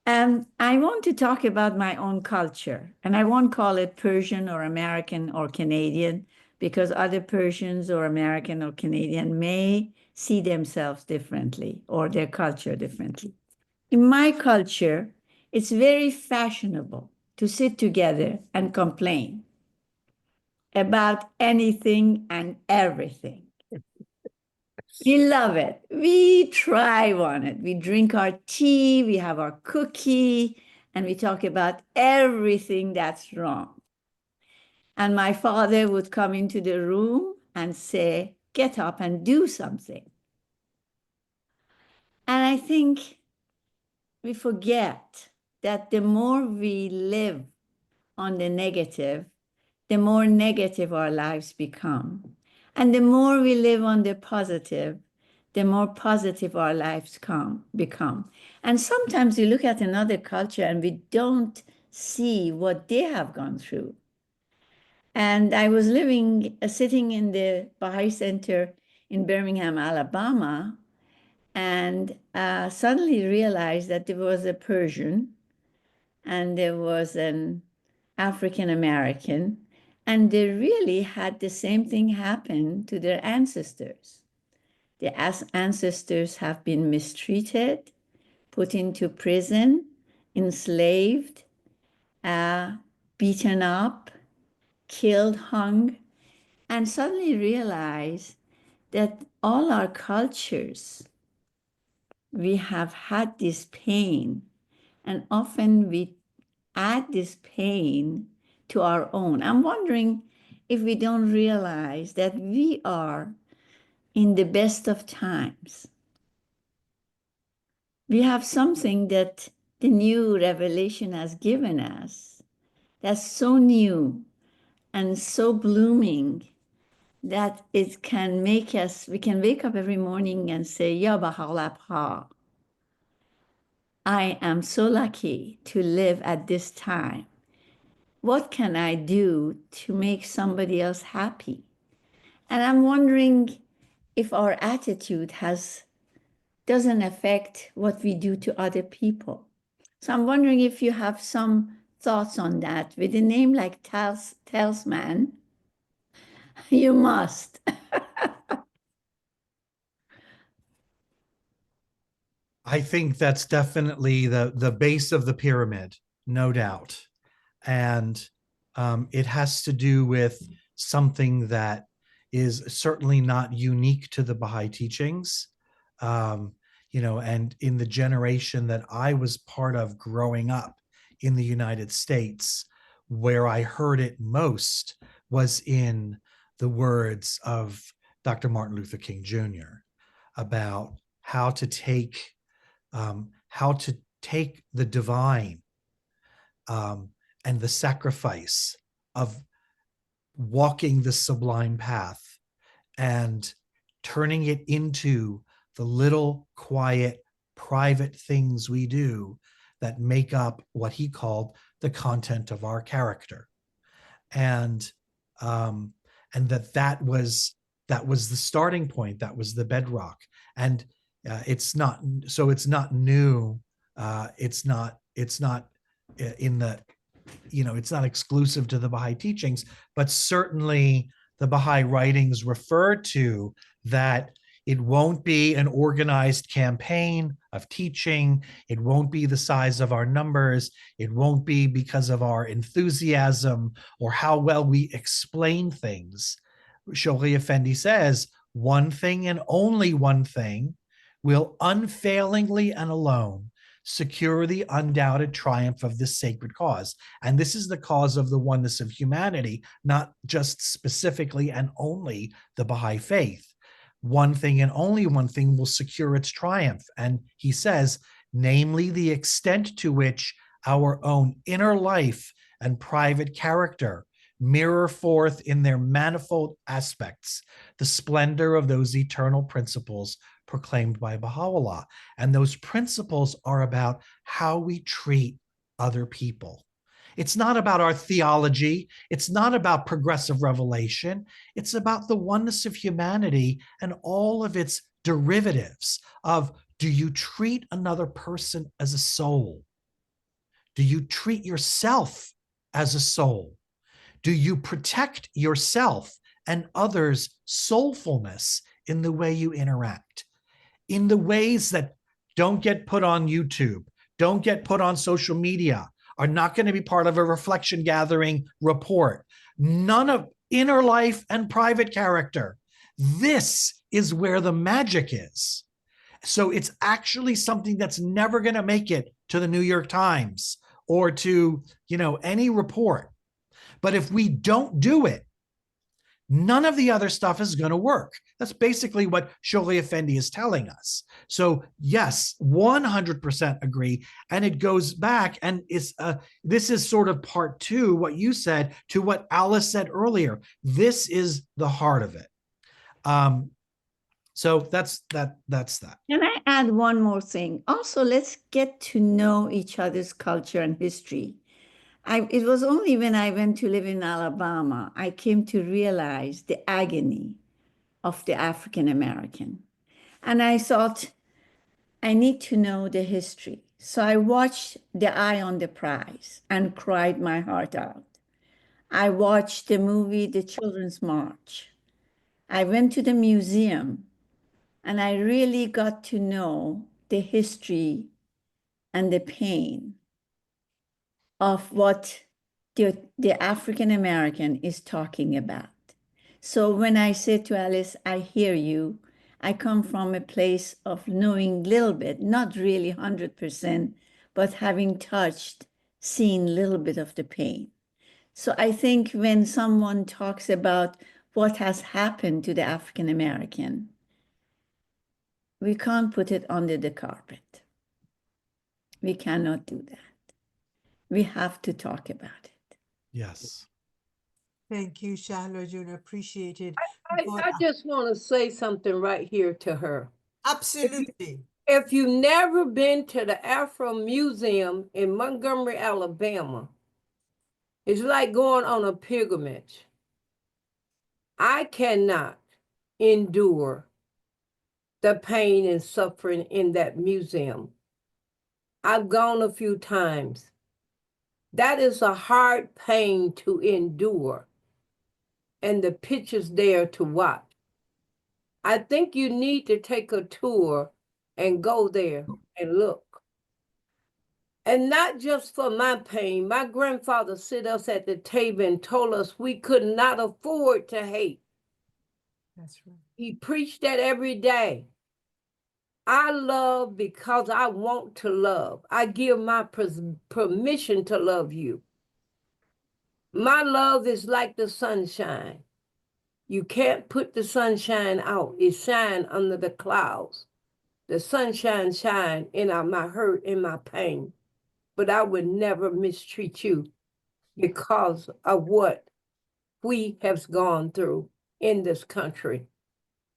I want to talk about my own culture, and I won't call it Persian or American or Canadian, because other Persians or American or Canadian may see themselves differently or their culture differently. In my culture, it's very fashionable to sit together and complain about anything and everything. We love it. We thrive on it. We drink our tea, we have our cookie, and we talk about everything that's wrong. And my father would come into the room and say, get up and do something. And I think we forget that the more we live on the negative, the more negative our lives become. And the more we live on the positive, the more positive our lives become. And sometimes we look at another culture and we don't see what they have gone through. And I was sitting in the Baha'i Center in Birmingham, Alabama, and suddenly realized that there was a Persian and there was an African American, and they really had the same thing happen to their ancestors. The ancestors have been mistreated, put into prison, enslaved, beaten up, killed, hung, and suddenly realize that all our cultures, we have had this pain, and often we add this pain to our own. I'm wondering if we don't realize that we are in the best of times. We have something that the new revelation has given us that's so new and so blooming that it can make us, we can wake up every morning and say, Ya Baha'u'llah, I am so lucky to live at this time. What can I do to make somebody else happy? And I'm wondering if our attitude doesn't affect what we do to other people. So I'm wondering if you have some thoughts on that. With a name like Talisman, you must. I think that's definitely the base of the pyramid, no doubt. And it has to do with something that is certainly not unique to the Baha'i teachings. And in the generation that I was part of growing up in the United States, where I heard it most was in the words of Dr. Martin Luther King Jr. about how to take the divine and the sacrifice of walking the sublime path and turning it into the little quiet private things we do that make up what he called the content of our character. And that was the starting point, that was the bedrock. And it's not new. It's not in the, it's not exclusive to the Baha'i teachings, but certainly the Baha'i writings refer to that. It won't be an organized campaign of teaching. It won't be the size of our numbers. It won't be because of our enthusiasm or how well we explain things. Shoghi Effendi says, one thing and only one thing will unfailingly and alone secure the undoubted triumph of this sacred cause. And this is the cause of the oneness of humanity, not just specifically and only the Baha'i faith. One thing and only one thing will secure its triumph. And he says, namely the extent to which our own inner life and private character mirror forth in their manifold aspects the splendor of those eternal principles proclaimed by Baha'u'llah. And those principles are about how we treat other people. It's not about our theology. It's not about progressive revelation. It's about the oneness of humanity and all of its derivatives of, do you treat another person as a soul? Do you treat yourself as a soul? Do you protect yourself and others' soulfulness in the way you interact? In the ways that don't get put on YouTube, don't get put on social media, are not going to be part of a reflection gathering report. None of inner life and private character. This is where the magic is. So it's actually something that's never going to make it to the New York Times or to, any report. But if we don't do it, none of the other stuff is going to work. That's basically what Shoghi Effendi is telling us. So yes, 100% agree. And it goes back and this is sort of part two, what you said, to what Alice said earlier. This is the heart of it. So that's that. Can I add one more thing? Also, let's get to know each other's culture and history. It was only when I went to live in Alabama, I came to realize the agony of the African American. And I thought, I need to know the history. So I watched The Eye on the Prize and cried my heart out. I watched the movie The Children's March. I went to the museum and I really got to know the history and the pain of what the African American is talking about. So when I said to Alice, I hear you, I come from a place of knowing a little bit, not really 100%, but having touched, seen a little bit of the pain. So I think when someone talks about what has happened to the African American, we can't put it under the carpet. We cannot do that. We have to talk about it. Yes. Thank you, Shahla June. Appreciated. I just want to say something right here to her. Absolutely. If you've never been to the Afro Museum in Montgomery, Alabama, it's like going on a pilgrimage. I cannot endure the pain and suffering in that museum. I've gone a few times. That is a hard pain to endure. And the pictures there to watch. I think you need to take a tour and go there and look. And not just for my pain. My grandfather sit us at the table and told us we could not afford to hate. That's right. He preached that every day. I love because I want to love. I give my permission to love you. My love is like the sunshine. You can't put the sunshine out. It shines under the clouds. The sunshine shines in my hurt, in my pain. But I would never mistreat you because of what we have gone through in this country.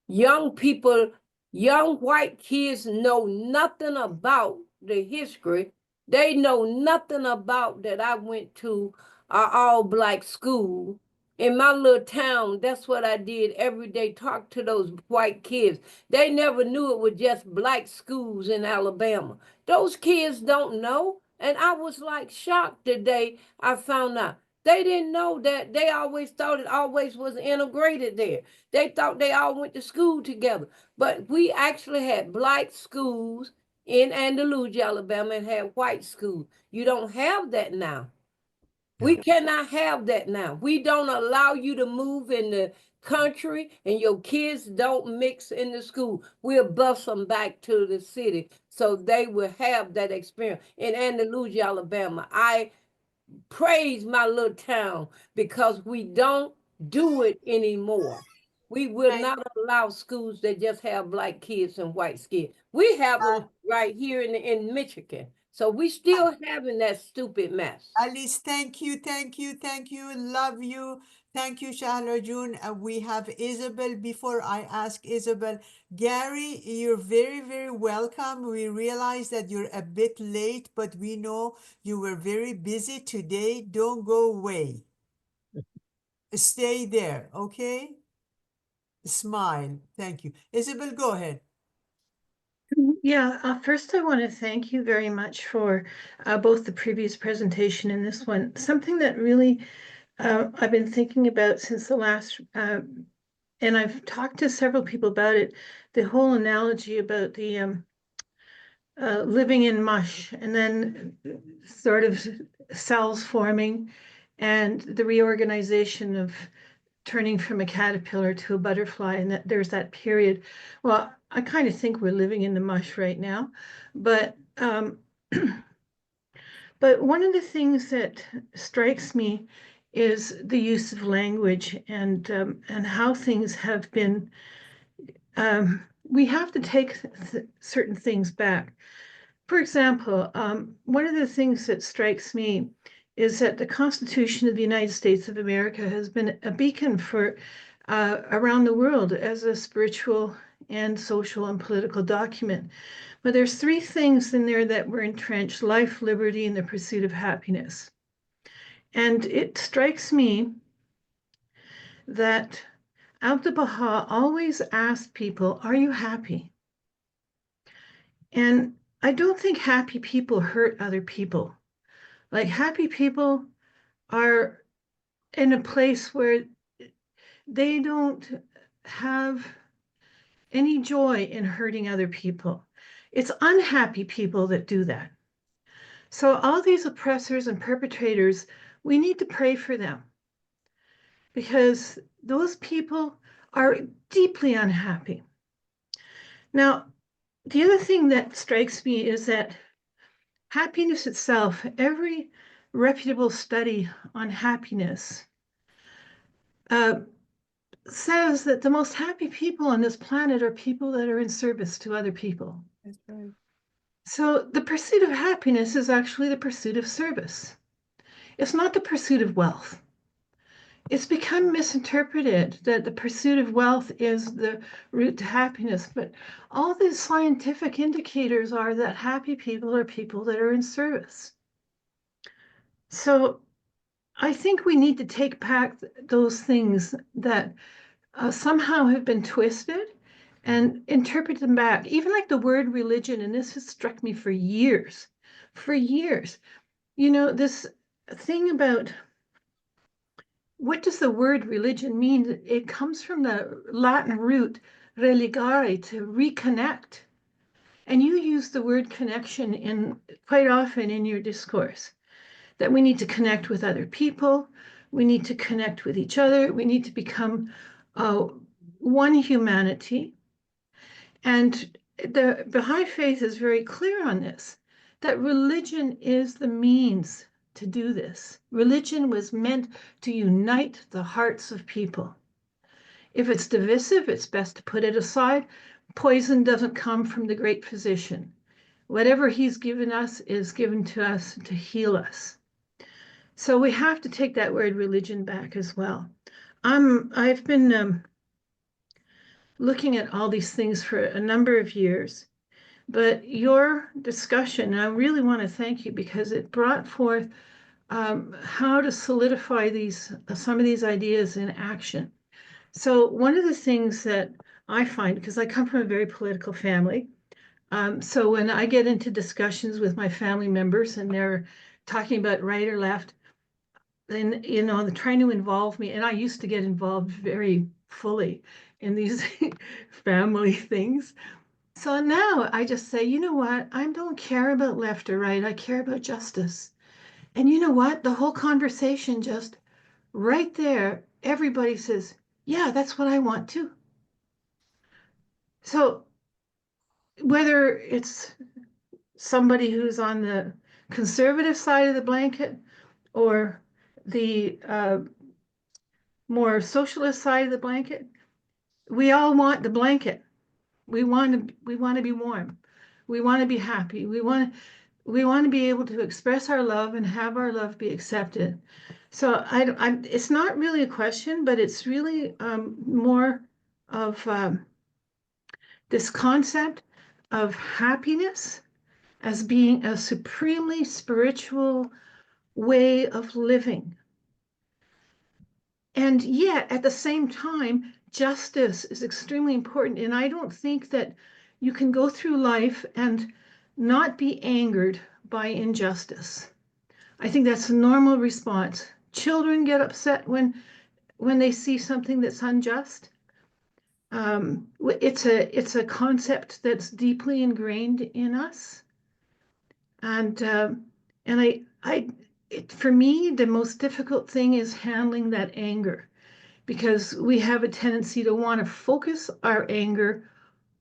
Young people, young white kids know nothing about the history. They know nothing about that I went to an all-black school. In my little town, that's what I did every day, talk to those white kids. They never knew it was just black schools in Alabama. Those kids don't know. And I was like shocked the day I found out. They didn't know that. They always thought it always was integrated there. They thought they all went to school together. But we actually had black schools in Andalusia, Alabama, and had white schools. You don't have that now. We cannot have that now. We don't allow you to move in the country and your kids don't mix in the school. We'll bus them back to the city so they will have that experience. In Andalusia, Alabama, I praise my little town because we don't do it anymore. We will Right. not allow schools that just have black kids and white kids. We have them right here in Michigan. So we still having that stupid mess. Alice, thank you, thank you, thank you. Love you. Thank you, Shahla June. We have Isabel. Before I ask Isabel, Gary, you're very, very welcome. We realize that you're a bit late, but we know you were very busy today. Don't go away. Stay there, okay? Smile. Thank you. Isabel, go ahead. Yeah, first I want to thank you very much for both the previous presentation and this one. Something that really I've been thinking about since the last, and I've talked to several people about it, the whole analogy about the living in mush and then sort of cells forming and the reorganization of turning from a caterpillar to a butterfly, and that there's that period. Well, I kind of think we're living in the mush right now, but but one of the things that strikes me is the use of language and how things have been. We have to take certain things back. For example, one of the things that strikes me is that the Constitution of the United States of America has been a beacon for around the world as a spiritual and social and political document. But there's three things in there that were entrenched: life, liberty, and the pursuit of happiness. And it strikes me that Abdu'l Baha always asked people, are you happy? And I don't think happy people hurt other people. Like, happy people are in a place where they don't have any joy in hurting other people. It's unhappy people that do that. So all these oppressors and perpetrators, we need to pray for them, because those people are deeply unhappy. Now, the other thing that strikes me is that happiness itself, every reputable study on happiness says that the most happy people on this planet are people that are in service to other people. That's right. So the pursuit of happiness is actually the pursuit of service. It's not the pursuit of wealth. It's become misinterpreted that the pursuit of wealth is the route to happiness, but all the scientific indicators are that happy people are people that are in service. So I think we need to take back those things that somehow have been twisted and interpret them back. Even like the word religion, and this has struck me for years. You know, this thing about what does the word religion mean? It comes from the Latin root religare, to reconnect. And you use the word connection in quite often in your discourse, that we need to connect with other people, we need to connect with each other, we need to become one humanity. And the Baha'i faith is very clear on this, that religion is the means to do this. Religion was meant to unite the hearts of people. If it's divisive, it's best to put it aside. Poison doesn't come from the great physician. Whatever he's given us is given to us to heal us. So we have to take that word religion back as well. I've been looking at all these things for a number of years, but your discussion, I really want to thank you, because it brought forth how to solidify some of these ideas in action. So one of the things that I find, because I come from a very political family, so when I get into discussions with my family members and they're talking about right or left, then, you know, they're trying to involve me. And I used to get involved very fully in these family things. So now I just say, you know what? I don't care about left or right. I care about justice. And you know what? The whole conversation just right there, everybody says, yeah, that's what I want too. So whether it's somebody who's on the conservative side of the blanket or the more socialist side of the blanket, we all want the blanket. We want to be warm. We want to be happy. We want to be able to express our love and have our love be accepted. So it's not really a question, but it's really more of this concept of happiness as being a supremely spiritual way of living. And yet, at the same time, justice is extremely important. And I don't think that you can go through life and not be angered by injustice. I think that's a normal response. Children get upset when they see something that's unjust. It's a concept that's deeply ingrained in us. And for me, the most difficult thing is handling that anger, because we have a tendency to want to focus our anger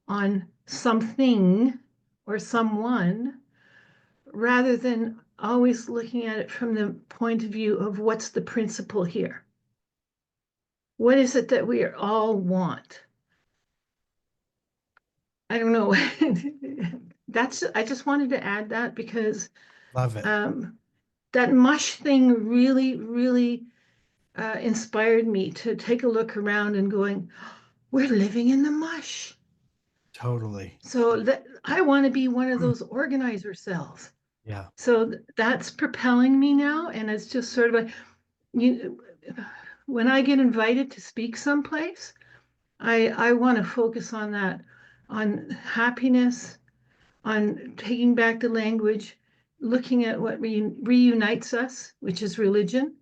on something or someone rather than always looking at it from the point of view of what's the principle here. What is it that we all want? I don't know. I just wanted to add that because Love it. that mush thing really inspired me to take a look around and going, we're living in the mush. Totally. So I want to be one of those organizer cells. Yeah. So that's propelling me now. And it's just sort of when I get invited to speak someplace, I want to focus on that, on happiness, on taking back the language, looking at what reunites us, which is religion.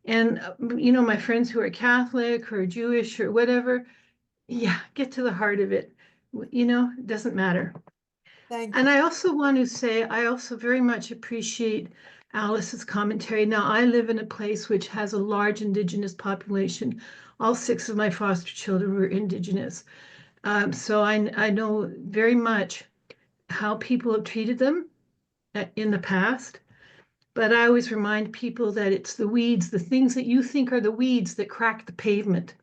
And, my friends who are Catholic or Jewish or whatever, yeah, get to the heart of it. It doesn't matter. Thank And you. I also want to say, I also very much appreciate Alice's commentary. Now, I live in a place which has a large Indigenous population. All 6 of my foster children were Indigenous. So I know very much how people have treated them in the past. But I always remind people that it's the weeds, the things that you think are the weeds that crack the pavement.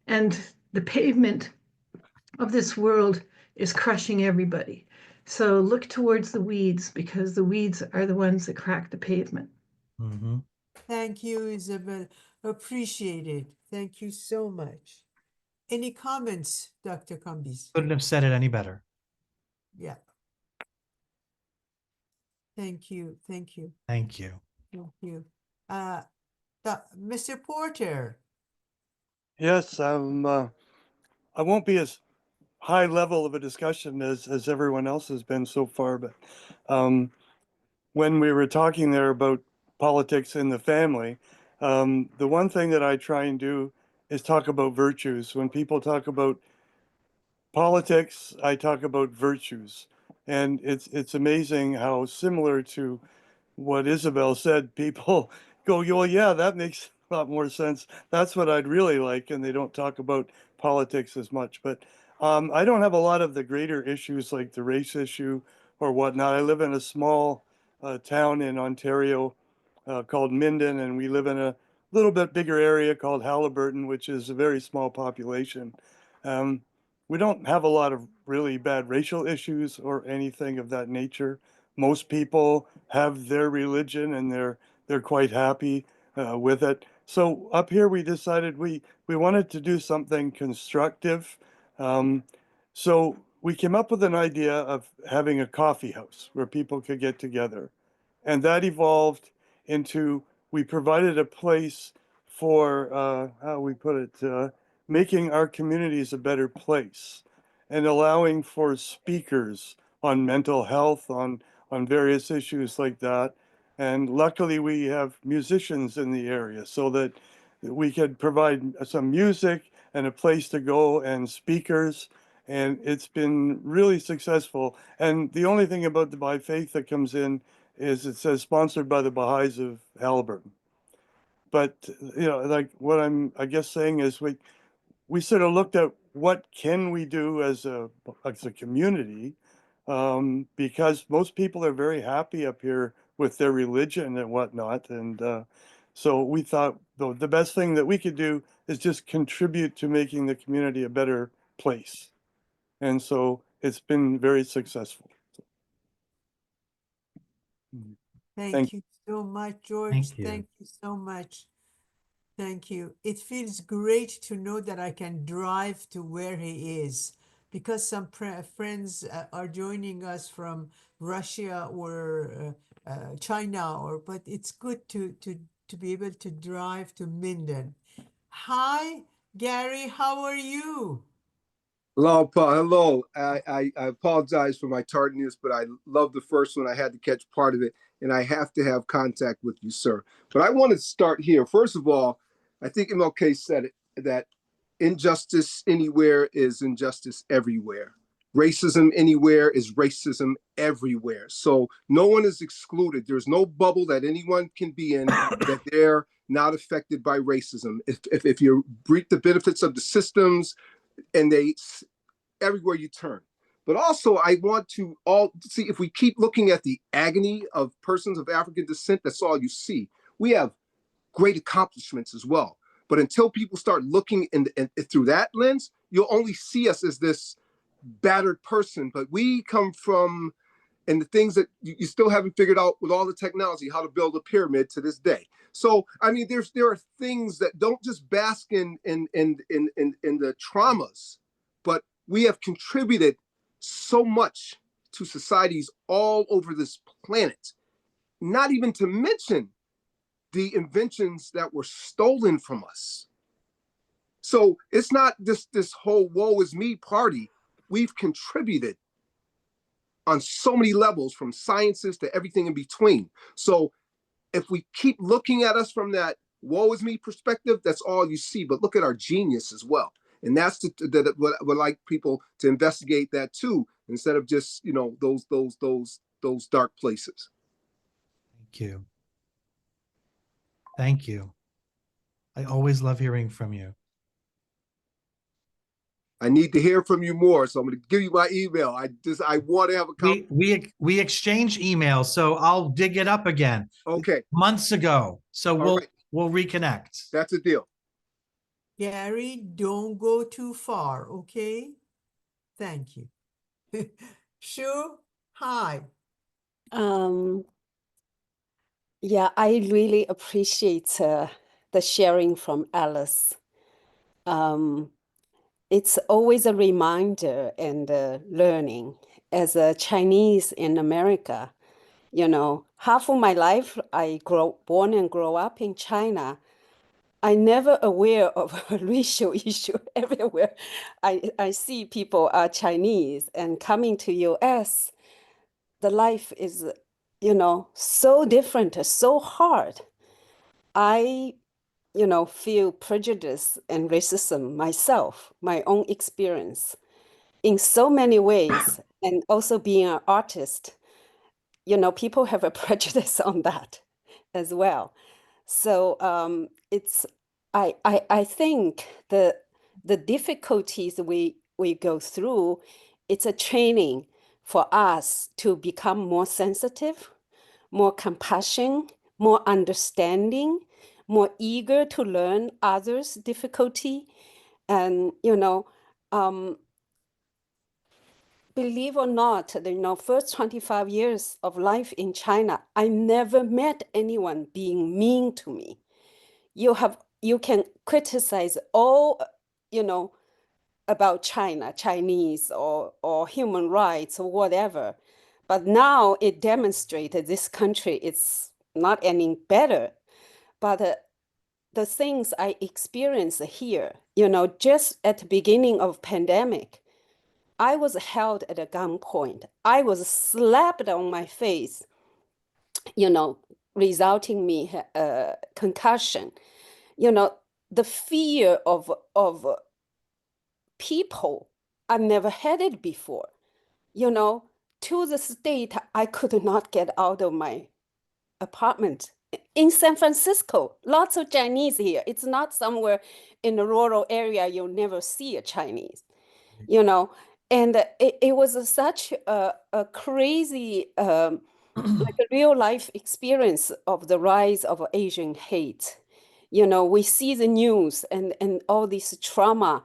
And the pavement of this world is crushing everybody. So look towards the weeds, because the weeds are the ones that crack the pavement. Mm-hmm. Thank you, Isabel. Appreciate it. Thank you so much. Any comments, Dr. Kambeze? Couldn't have said it any better. Yeah. Thank you. Thank you. Thank you. Thank you. Mr. Porter. Yes, I won't be as high level of a discussion as everyone else has been so far, but when we were talking there about politics in the family, the one thing that I try and do is talk about virtues. When people talk about politics, I talk about virtues. And it's amazing how similar to what Isabel said, people go, well, yeah, that makes a lot more sense. That's what I'd really like. And they don't talk about politics as much. But I don't have a lot of the greater issues like the race issue or whatnot. I live in a small town in Ontario called Minden, and we live in a little bit bigger area called Halliburton, which is a very small population. We don't have a lot of really bad racial issues or anything of that nature. Most people have their religion and they're quite happy with it. So up here we decided we wanted to do something constructive. So we came up with an idea of having a coffee house where people could get together. And that evolved into, we provided a place for, how we put it, making our communities a better place and allowing for speakers on mental health, on various issues like that. And luckily we have musicians in the area so that we could provide some music and a place to go and speakers. And it's been really successful. And the only thing about the by faith that comes in is it says sponsored by the Baha'is of Halliburton. But like what I'm I guess saying is we sort of looked at what can we do as a community, because most people are very happy up here with their religion and whatnot. And So we thought the best thing that we could do is just contribute to making the community a better place. And so it's been very successful. Thank you so much, George. Thank you. Thank you so much. Thank you. It feels great to know that I can drive to where he is, because some friends are joining us from Russia or China, but it's good to be able to drive to Minden. Hi, Gary, how are you? Hello, Paul. Hello. I apologize for my tardiness, but I love the first one. I had to catch part of it, and I have to have contact with you, sir. But I want to start here. First of all, I think MLK said it, that injustice anywhere is injustice everywhere. Racism anywhere is racism everywhere. So no one is excluded. There's no bubble that anyone can be in that they're not affected by racism. If you reap the benefits of the systems, and they everywhere you turn. But also, I want to all see, if we keep looking at the agony of persons of African descent, that's all you see. We have great accomplishments as well. But until people start looking through that lens, you'll only see us as this battered person. But we come from, and the things that you still haven't figured out with all the technology, how to build a pyramid to this day. So, I mean, there are things that don't just bask in the traumas, but we have contributed so much to societies all over this planet, not even to mention the inventions that were stolen from us. So it's not this whole woe is me party. We've contributed on so many levels, from sciences to everything in between. So if we keep looking at us from that woe is me perspective, that's all you see. But look at our genius as well. And that's what I would like people to investigate that too, instead of just, you know, those dark places. Thank you. Thank you. I always love hearing from you. I need to hear from you more, so I'm going to give you my email. I want to have a conversation. We exchange emails, so I'll dig it up again. Okay. Months ago, so we'll reconnect. That's a deal. Gary, don't go too far, okay? Thank you. Sure. Hi. Yeah, I really appreciate the sharing from Alice. It's always a reminder and learning. As a Chinese in America, you know, half of my life I born and grow up in China. I never aware of a racial issue everywhere. I see people are Chinese, and coming to US, the life is, you know, so different, so hard. I, you know, feel prejudice and racism myself, my own experience in so many ways. And also being an artist, you know, people have a prejudice on that as well. So I think the difficulties we go through, it's a training for us to become more sensitive, more compassion, more understanding, more eager to learn others' difficulty. And, you know, believe or not, you know, first 25 years of life in China, I never met anyone being mean to me. You can criticize all, you know, about China, Chinese or human rights or whatever. But now it demonstrated this country is not any better. But the things I experienced here, you know, just at the beginning of pandemic, I was held at a gunpoint. I was slapped on my face, you know, resulting me concussion. You know, the fear of people, I've never had it before. You know, to the state I could not get out of my apartment. In San Francisco, lots of Chinese here. It's not somewhere in a rural area you'll never see a Chinese, you know. And it was such a crazy like a real life experience of the rise of Asian hate. We see the news and all this trauma,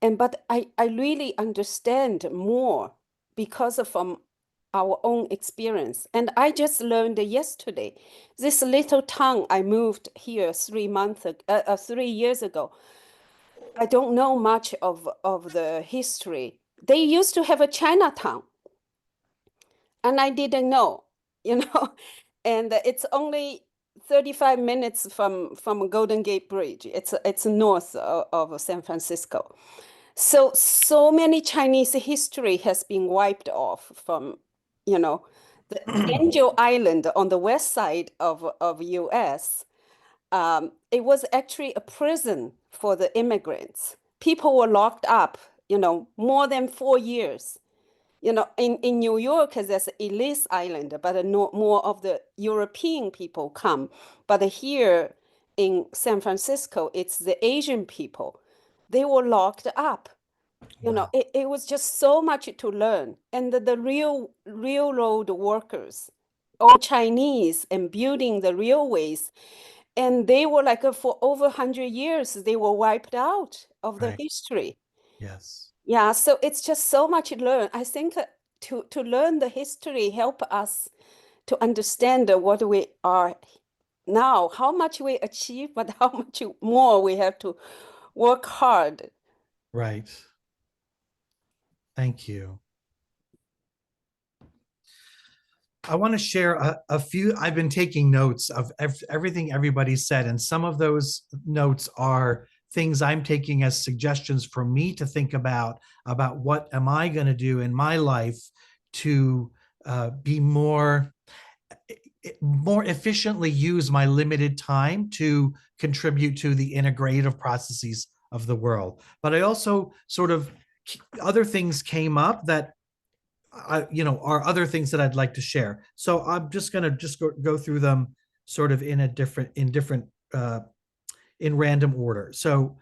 but I really understand more because from our own experience. And I just learned yesterday, this little town I moved here 3 years ago. I don't know much of the history. They used to have a Chinatown, and I didn't know, and it's only 35 minutes from Golden Gate Bridge. It's north of San Francisco. So many Chinese history has been wiped off from, the Angel Island on the west side of US. It was actually a prison for the immigrants. People were locked up, more than 4 years. In New York, there's Ellis Island, but more of the European people come. But here in San Francisco, it's the Asian people. They were locked up. Wow. It was just so much to learn. And the railroad workers, all Chinese, and building the railways. And they were like, for over 100 years, they were wiped out of the Right. history. Yes. Yeah, so it's just so much to learn. I think to learn the history help us to understand what we are now, how much we achieve, but how much more we have to work hard. Right. Thank you. I want to share a few. I've been taking notes of everything everybody said, and some of those notes are things I'm taking as suggestions for me to think about what am I going to do in my life to be more efficiently use my limited time to contribute to the integrative processes of the world. But I also sort of, other things came up that are other things that I'd like to share. So I'm just going to go through them sort of in random order. So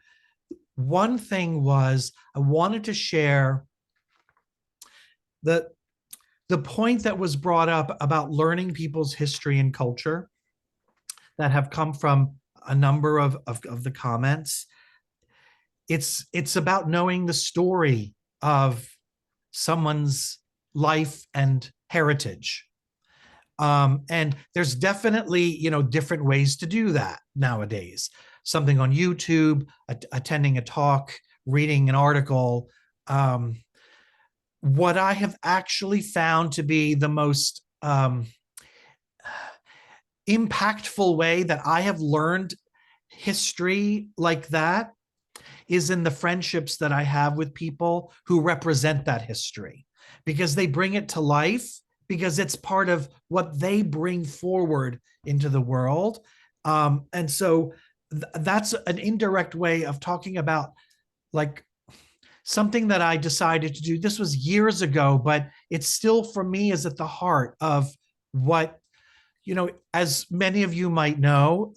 one thing was I wanted to share the point that was brought up about learning people's history and culture that have come from a number of the comments. It's about knowing the story of someone's life and heritage. And there's definitely, different ways to do that nowadays. Something on YouTube, attending a talk, reading an article. What I have actually found to be the most impactful way that I have learned history like that is in the friendships that I have with people who represent that history, because they bring it to life, because it's part of what they bring forward into the world. And so that's an indirect way of talking about like something that I decided to do. This was years ago, but it still for me is at the heart of what, as many of you might know,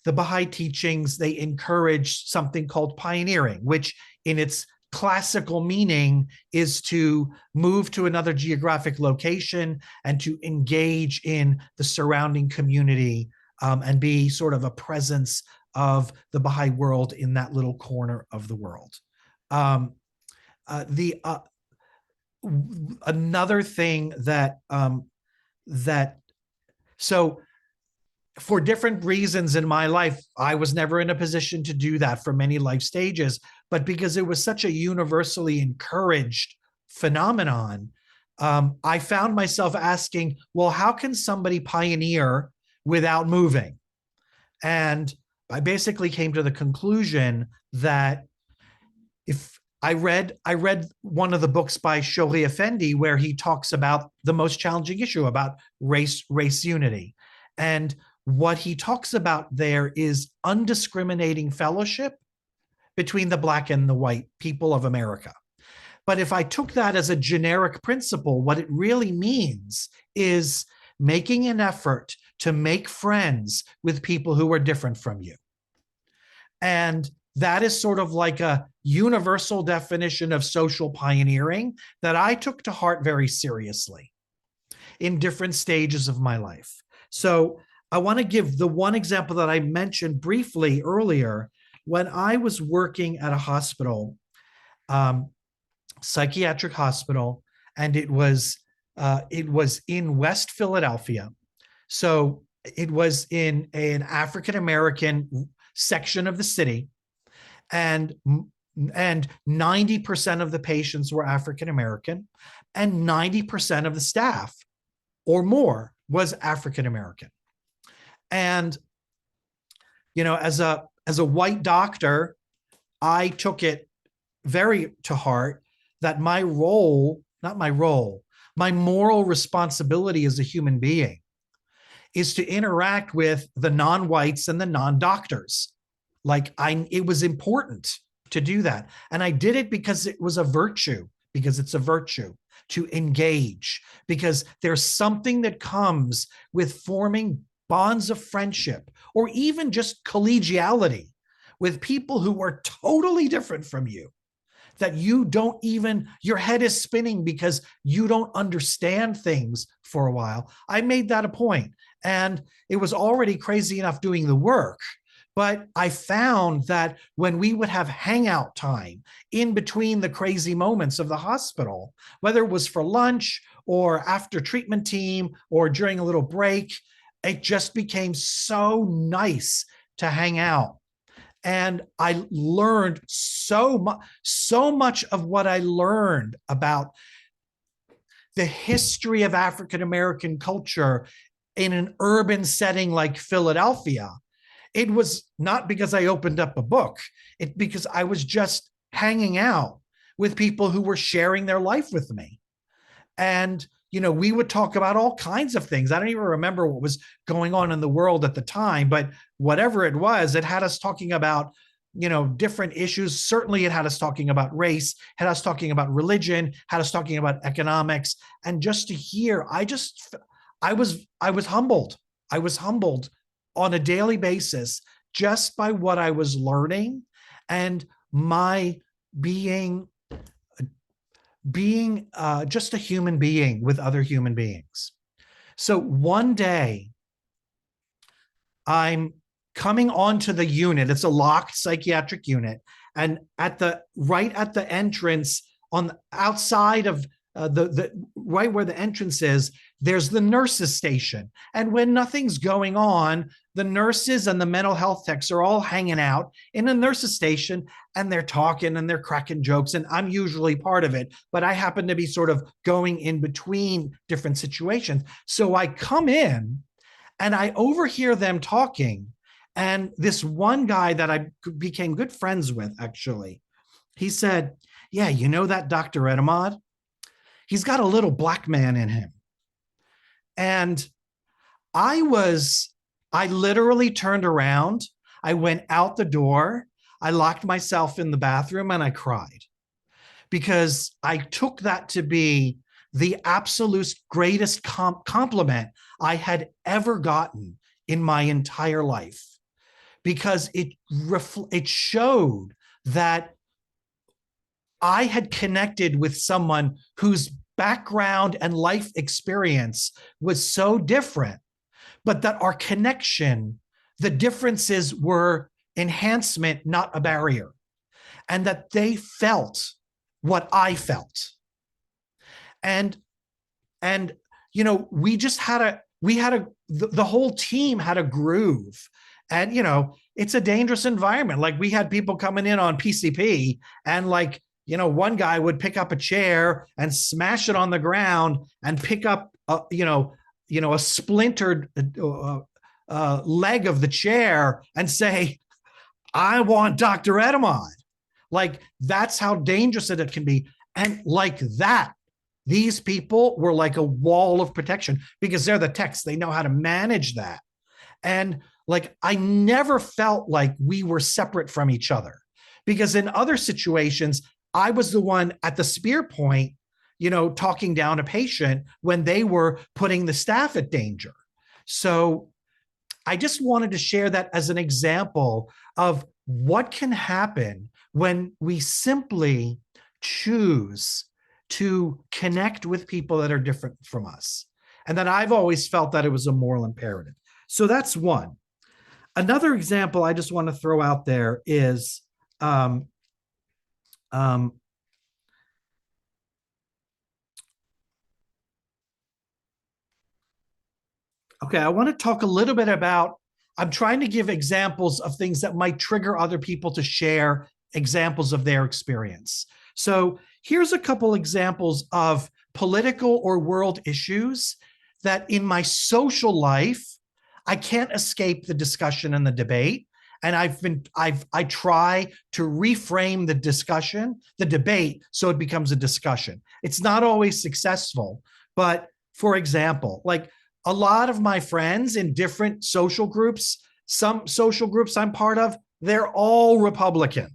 the Baha'i teachings, they encourage something called pioneering, which in its classical meaning is to move to another geographic location and to engage in the surrounding community and be sort of a presence of the Baha'i world in that little corner of the world. Another thing so for different reasons in my life, I was never in a position to do that for many life stages, but because it was such a universally encouraged phenomenon, I found myself asking, well, how can somebody pioneer without moving? And I basically came to the conclusion that if I read one of the books by Shoghi Effendi where he talks about the most challenging issue about race unity. And what he talks about there is undiscriminating fellowship between the Black and the white people of America. But if I took that as a generic principle, what it really means is making an effort to make friends with people who are different from you. And that is sort of like a universal definition of social pioneering that I took to heart very seriously. in different stages of my life. So I want to give the one example that I mentioned briefly earlier. When I was working at a hospital, psychiatric hospital, and it was in West Philadelphia. So it was in an African-American section of the city, and 90% of the patients were African-American, and 90% of the staff or more was African-American. And, you know, as a white doctor, I took it very to heart that my role, not my role, my moral responsibility as a human being is to interact with the non-whites and the non-doctors. Like it was important to do that. And I did it because it was a virtue, because it's a virtue to engage, because there's something that comes with forming bonds of friendship or even just collegiality with people who are totally different from you, that you don't even, your head is spinning because you don't understand things for a while. I made that a point, and it was already crazy enough doing the work. But I found that when we would have hangout time in between the crazy moments of the hospital, whether it was for lunch or after treatment team or during a little break, it just became so nice to hang out. And I learned so much of what I learned about the history of African-American culture in an urban setting like Philadelphia. It was not because I opened up a book. It's because I was just hanging out with people who were sharing their life with me. And, you know, we would talk about all kinds of things. I don't even remember what was going on in the world at the time, but whatever it was, it had us talking about, you know, different issues. Certainly it had us talking about race, had us talking about religion, had us talking about economics. And just to hear, I was humbled. I was humbled on a daily basis just by what I was learning and my being just a human being with other human beings. So one day I'm coming onto the unit. It's a locked psychiatric unit. And right at the entrance on the outside of the right where the entrance is, there's the nurses station. And when nothing's going on, the nurses and the mental health techs are all hanging out in the nurses station, and they're talking and they're cracking jokes. And I'm usually part of it, but I happen to be sort of going in between different situations. So I come in and I overhear them talking. And this one guy that I became good friends with, actually, he said, "Yeah, you know that Dr. Etemad? He's got a little black man in him." And I literally turned around. I went out the door. I locked myself in the bathroom and I cried, because I took that to be the absolute greatest compliment I had ever gotten in my entire life, because it showed that I had connected with someone whose background and life experience was so different, but that our connection, the differences were enhancement, not a barrier, and that they felt what I felt. And you know, the whole team had a groove. And, you know, it's a dangerous environment. Like, we had people coming in on PCP, and like, you know, one guy would pick up a chair and smash it on the ground and pick up, a splintered leg of the chair and say, "I want Dr. Etemad." Like, that's how dangerous it can be. And like that, these people were like a wall of protection, because they're the techs. They know how to manage that. And like, I never felt like we were separate from each other, because in other situations, I was the one at the spear point, you know, talking down a patient when they were putting the staff at danger. So I just wanted to share that as an example of what can happen when we simply choose to connect with people that are different from us. And then I've always felt that it was a moral imperative. So that's one. Another example I just want to throw out there is okay, I want to talk a little bit about, I'm trying to give examples of things that might trigger other people to share examples of their experience. So here's a couple examples of political or world issues that in my social life, I can't escape the discussion and the debate. And I try to reframe the discussion, the debate, so it becomes a discussion. It's not always successful, but for example, like a lot of my friends in different social groups, some social groups I'm part of, they're all Republican.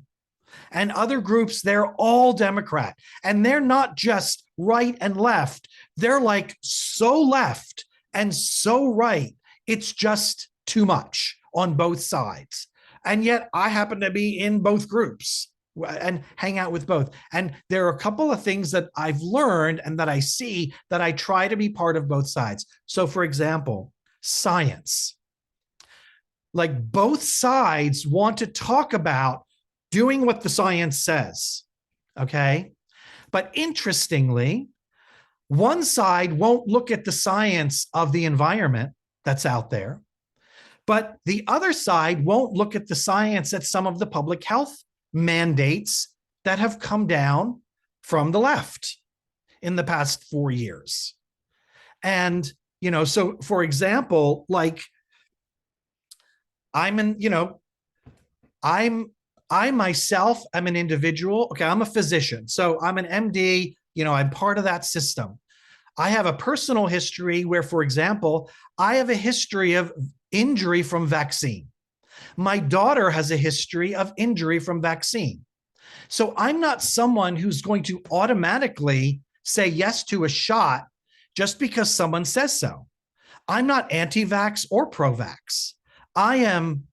And other groups, they're all Democrat. And they're not just right and left. They're like so left and so right. It's just too much on both sides. And yet I happen to be in both groups and hang out with both. And there are a couple of things that I've learned and that I see that I try to be part of both sides. So for example, science. Like both sides want to talk about doing what the science says, okay? But interestingly, one side won't look at the science of the environment that's out there, but the other side won't look at the science at some of the public health mandates that have come down from the left in the past 4 years. And, you know, so for example, like I myself am an individual. Okay, I'm a physician. So I'm an MD, you know, I'm part of that system. I have a personal history where, for example, I have a history of injury from vaccine. My daughter has a history of injury from vaccine. So I'm not someone who's going to automatically say yes to a shot just because someone says so. I'm not anti-vax or pro-vax. I am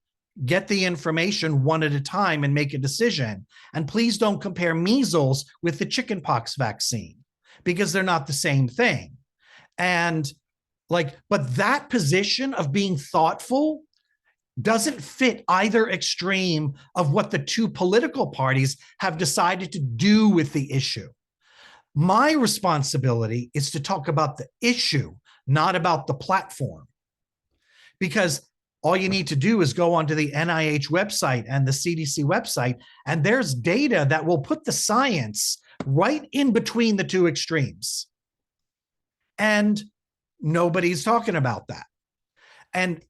get the information one at a time and make a decision. And please don't compare measles with the chickenpox vaccine because they're not the same thing. And like, but that position of being thoughtful doesn't fit either extreme of what the two political parties have decided to do with the issue. My responsibility is to talk about the issue, not about the platform. Because all you need to do is go onto the NIH website and the CDC website, and there's data that will put the science right in between the two extremes. And nobody's talking about that. And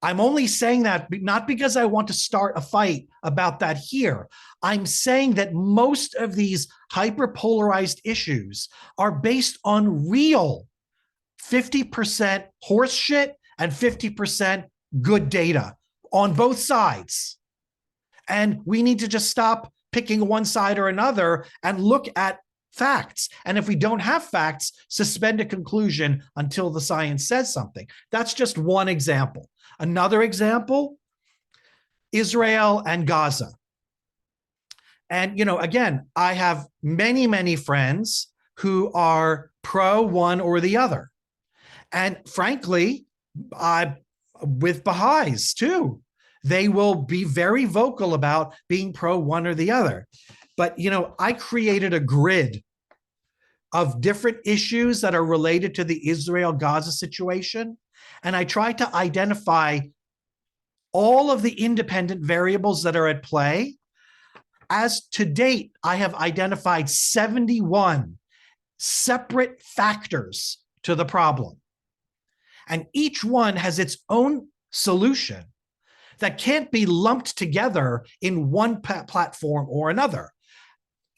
I'm only saying that not because I want to start a fight about that here. I'm saying that most of these hyperpolarized issues are based on real 50% horse shit and 50% good data on both sides. And we need to just stop picking one side or another and look at facts. And if we don't have facts, suspend a conclusion until the science says something. That's just one example. Another example, Israel and Gaza. And, you know, again, I have many, many friends who are pro one or the other. And frankly, with Baha'is too, they will be very vocal about being pro one or the other. But, you know, I created a grid of different issues that are related to the Israel-Gaza situation. And I tried to identify all of the independent variables that are at play. As to date, I have identified 71 separate factors to the problem. And each one has its own solution that can't be lumped together in one platform or another.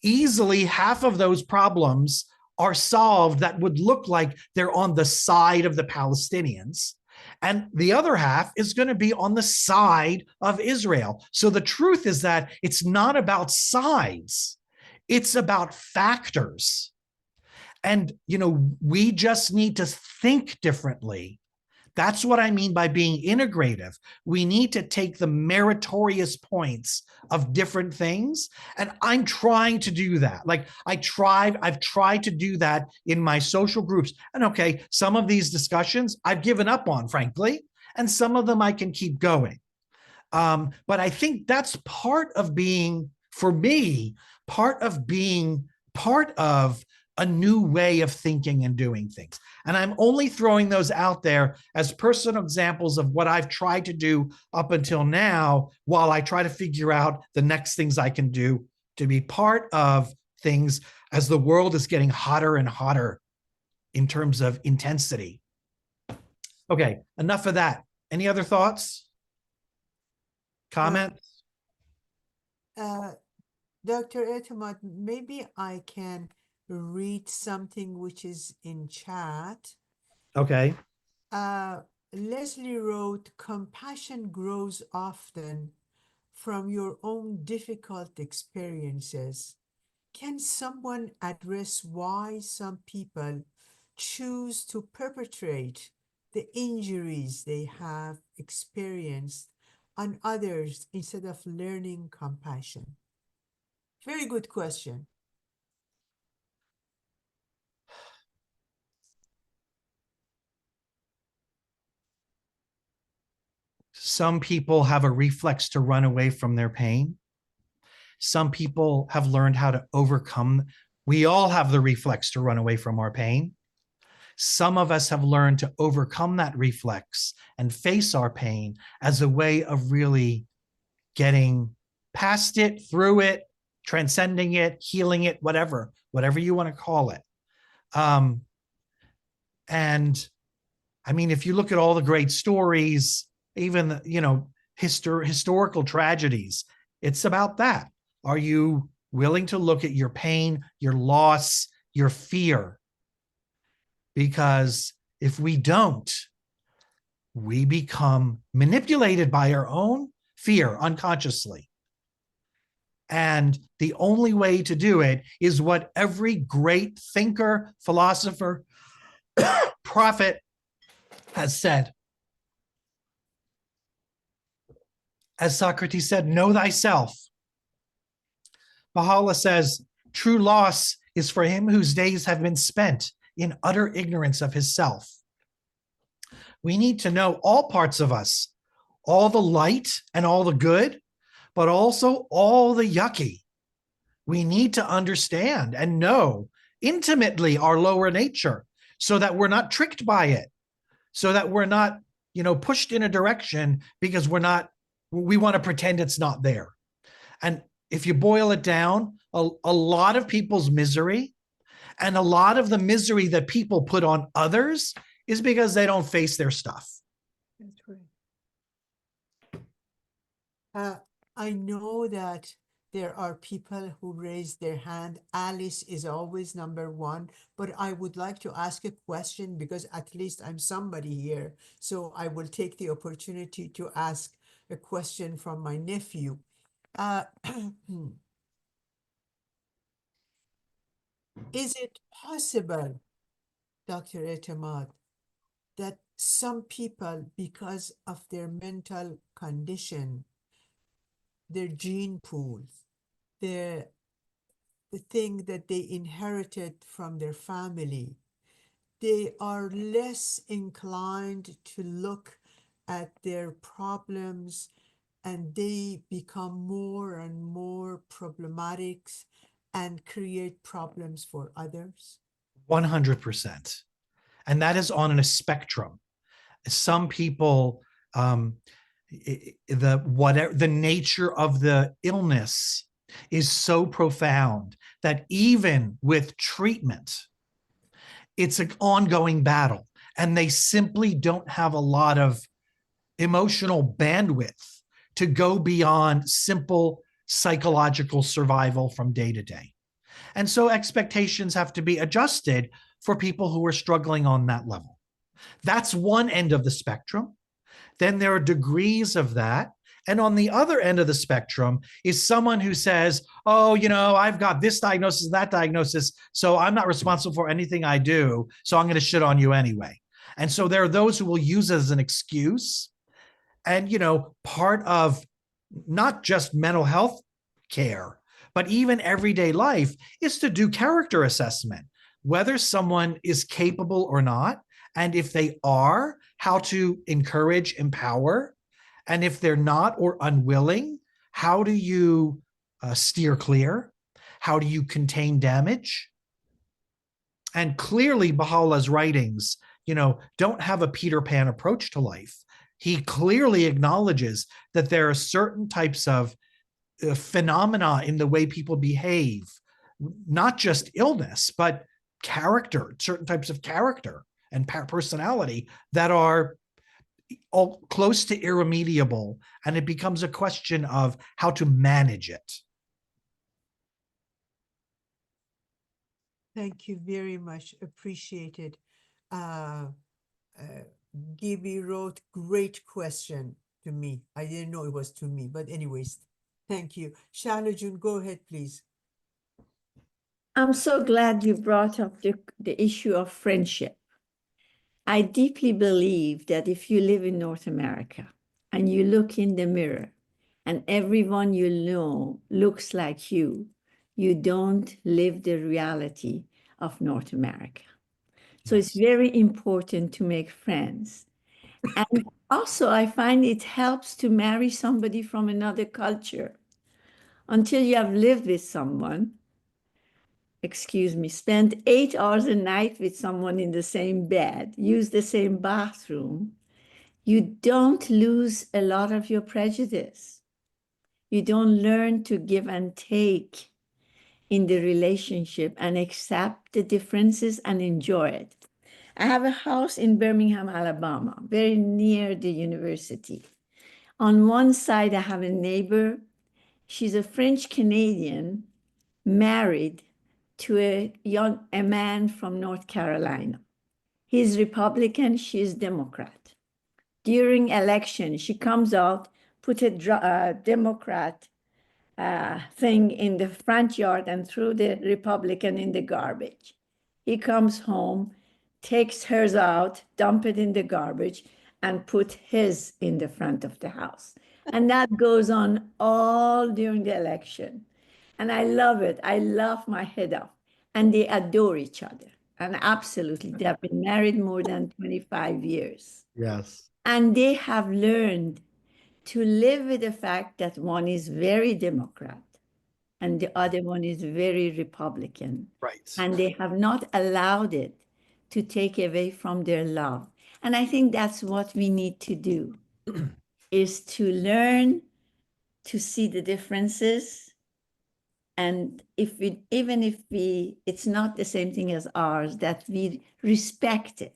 Easily, half of those problems are solved that would look like they're on the side of the Palestinians. And the other half is going to be on the side of Israel. So the truth is that it's not about sides. It's about factors. And, you know, we just need to think differently, That's what I mean by being integrative. We need to take the meritorious points of different things. And I'm trying to do that. Like I've tried to do that in my social groups. And okay, some of these discussions I've given up on, frankly, and some of them I can keep going. But I think that's part of being, for me, part of being part of a new way of thinking and doing things. And I'm only throwing those out there as personal examples of what I've tried to do up until now, while I try to figure out the next things I can do to be part of things as the world is getting hotter and hotter in terms of intensity. Okay, enough of that. Any other thoughts? Comments? Dr. Etemad, maybe I can read something which is in chat. Okay. Leslie wrote, compassion grows often from your own difficult experiences. Can someone address why some people choose to perpetrate the injuries they have experienced on others instead of learning compassion? Very good question. Some people have a reflex to run away from their pain. Some people have learned how to overcome. We all have the reflex to run away from our pain. Some of us have learned to overcome that reflex and face our pain as a way of really getting past it, through it, transcending it, healing it, whatever you want to call it. And I mean, if you look at all the great stories, even, historical tragedies, it's about that. Are you willing to look at your pain, your loss, your fear? Because if we don't, we become manipulated by our own fear unconsciously. And the only way to do it is what every great thinker, philosopher, prophet has said. As Socrates said, know thyself. Baha'u'llah says, true loss is for him whose days have been spent in utter ignorance of his self. We need to know all parts of us, all the light and all the good, but also all the yucky. We need to understand and know intimately our lower nature so that we're not tricked by it, so that we're not, pushed in a direction because we want to pretend it's not there. And if you boil it down, a lot of people's misery and a lot of the misery that people put on others is because they don't face their stuff. That's right. I know that there are people who raise their hand. Alice is always number one, but I would like to ask a question because at least I'm somebody here. So I will take the opportunity to ask a question from my nephew. Is it possible, Dr. Etemad, that some people, because of their mental condition, their gene pools, the thing that they inherited from their family, they are less inclined to look at their problems and they become more and more problematic and create problems for others? 100%. And that is on a spectrum. Some people, the nature of the illness is so profound that even with treatment, it's an ongoing battle, and they simply don't have a lot of emotional bandwidth to go beyond simple psychological survival from day to day. And so expectations have to be adjusted for people who are struggling on that level. That's one end of the spectrum. Then there are degrees of that. And on the other end of the spectrum is someone who says, oh, I've got this diagnosis, that diagnosis, so I'm not responsible for anything I do, so I'm going to shit on you anyway. And so there are those who will use it as an excuse. And, part of not just mental health care, but even everyday life is to do character assessment, whether someone is capable or not. And if they are, how to encourage, empower. And if they're not or unwilling, how do you steer clear? How do you contain damage? And clearly, Baha'u'llah's writings, don't have a Peter Pan approach to life. He clearly acknowledges that there are certain types of phenomena in the way people behave, not just illness, but character, certain types of character and personality that are all close to irremediable. And it becomes a question of how to manage it. Thank you very much. Appreciated. Gibby wrote, great question to me. I didn't know it was to me, but anyways, thank you. Shalajun, go ahead, please. I'm so glad you brought up the issue of friendship. I deeply believe that if you live in North America and you look in the mirror and everyone you know looks like you don't live the reality of North America. So it's very important to make friends. And also, I find it helps to marry somebody from another culture. Until you have lived with someone, spend 8 hours a night with someone in the same bed, use the same bathroom, you don't lose a lot of your prejudice. You don't learn to give and take in the relationship and accept the differences and enjoy it. I have a house in Birmingham, Alabama, very near the university. On one side, I have a neighbor. She's a French Canadian, married to a man from North Carolina. He's Republican, she's Democrat. During election, she comes out, put a Democrat thing in the front yard and threw the Republican in the garbage. He comes home, takes hers out, dump it in the garbage, and put his in the front of the house. And that goes on all during the election. And I love it. I laugh my head off. And they adore each other. And absolutely, they have been married more than 25 years. Yes. And they have learned to live with the fact that one is very Democrat and the other one is very Republican. Right. And they have not allowed it to take away from their love. And I think that's what we need to do, is to learn to see the differences. And even if it's not the same thing as ours, that we respect it.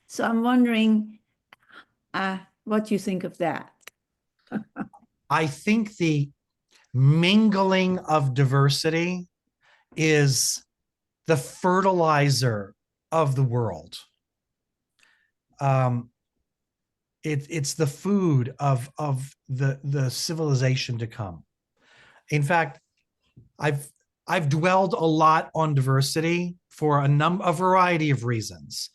So I'm wondering what you think of that. I think the mingling of diversity is the fertilizer of the world. It's the food of the civilization to come. In fact, I've dwelled a lot on diversity for a variety of reasons.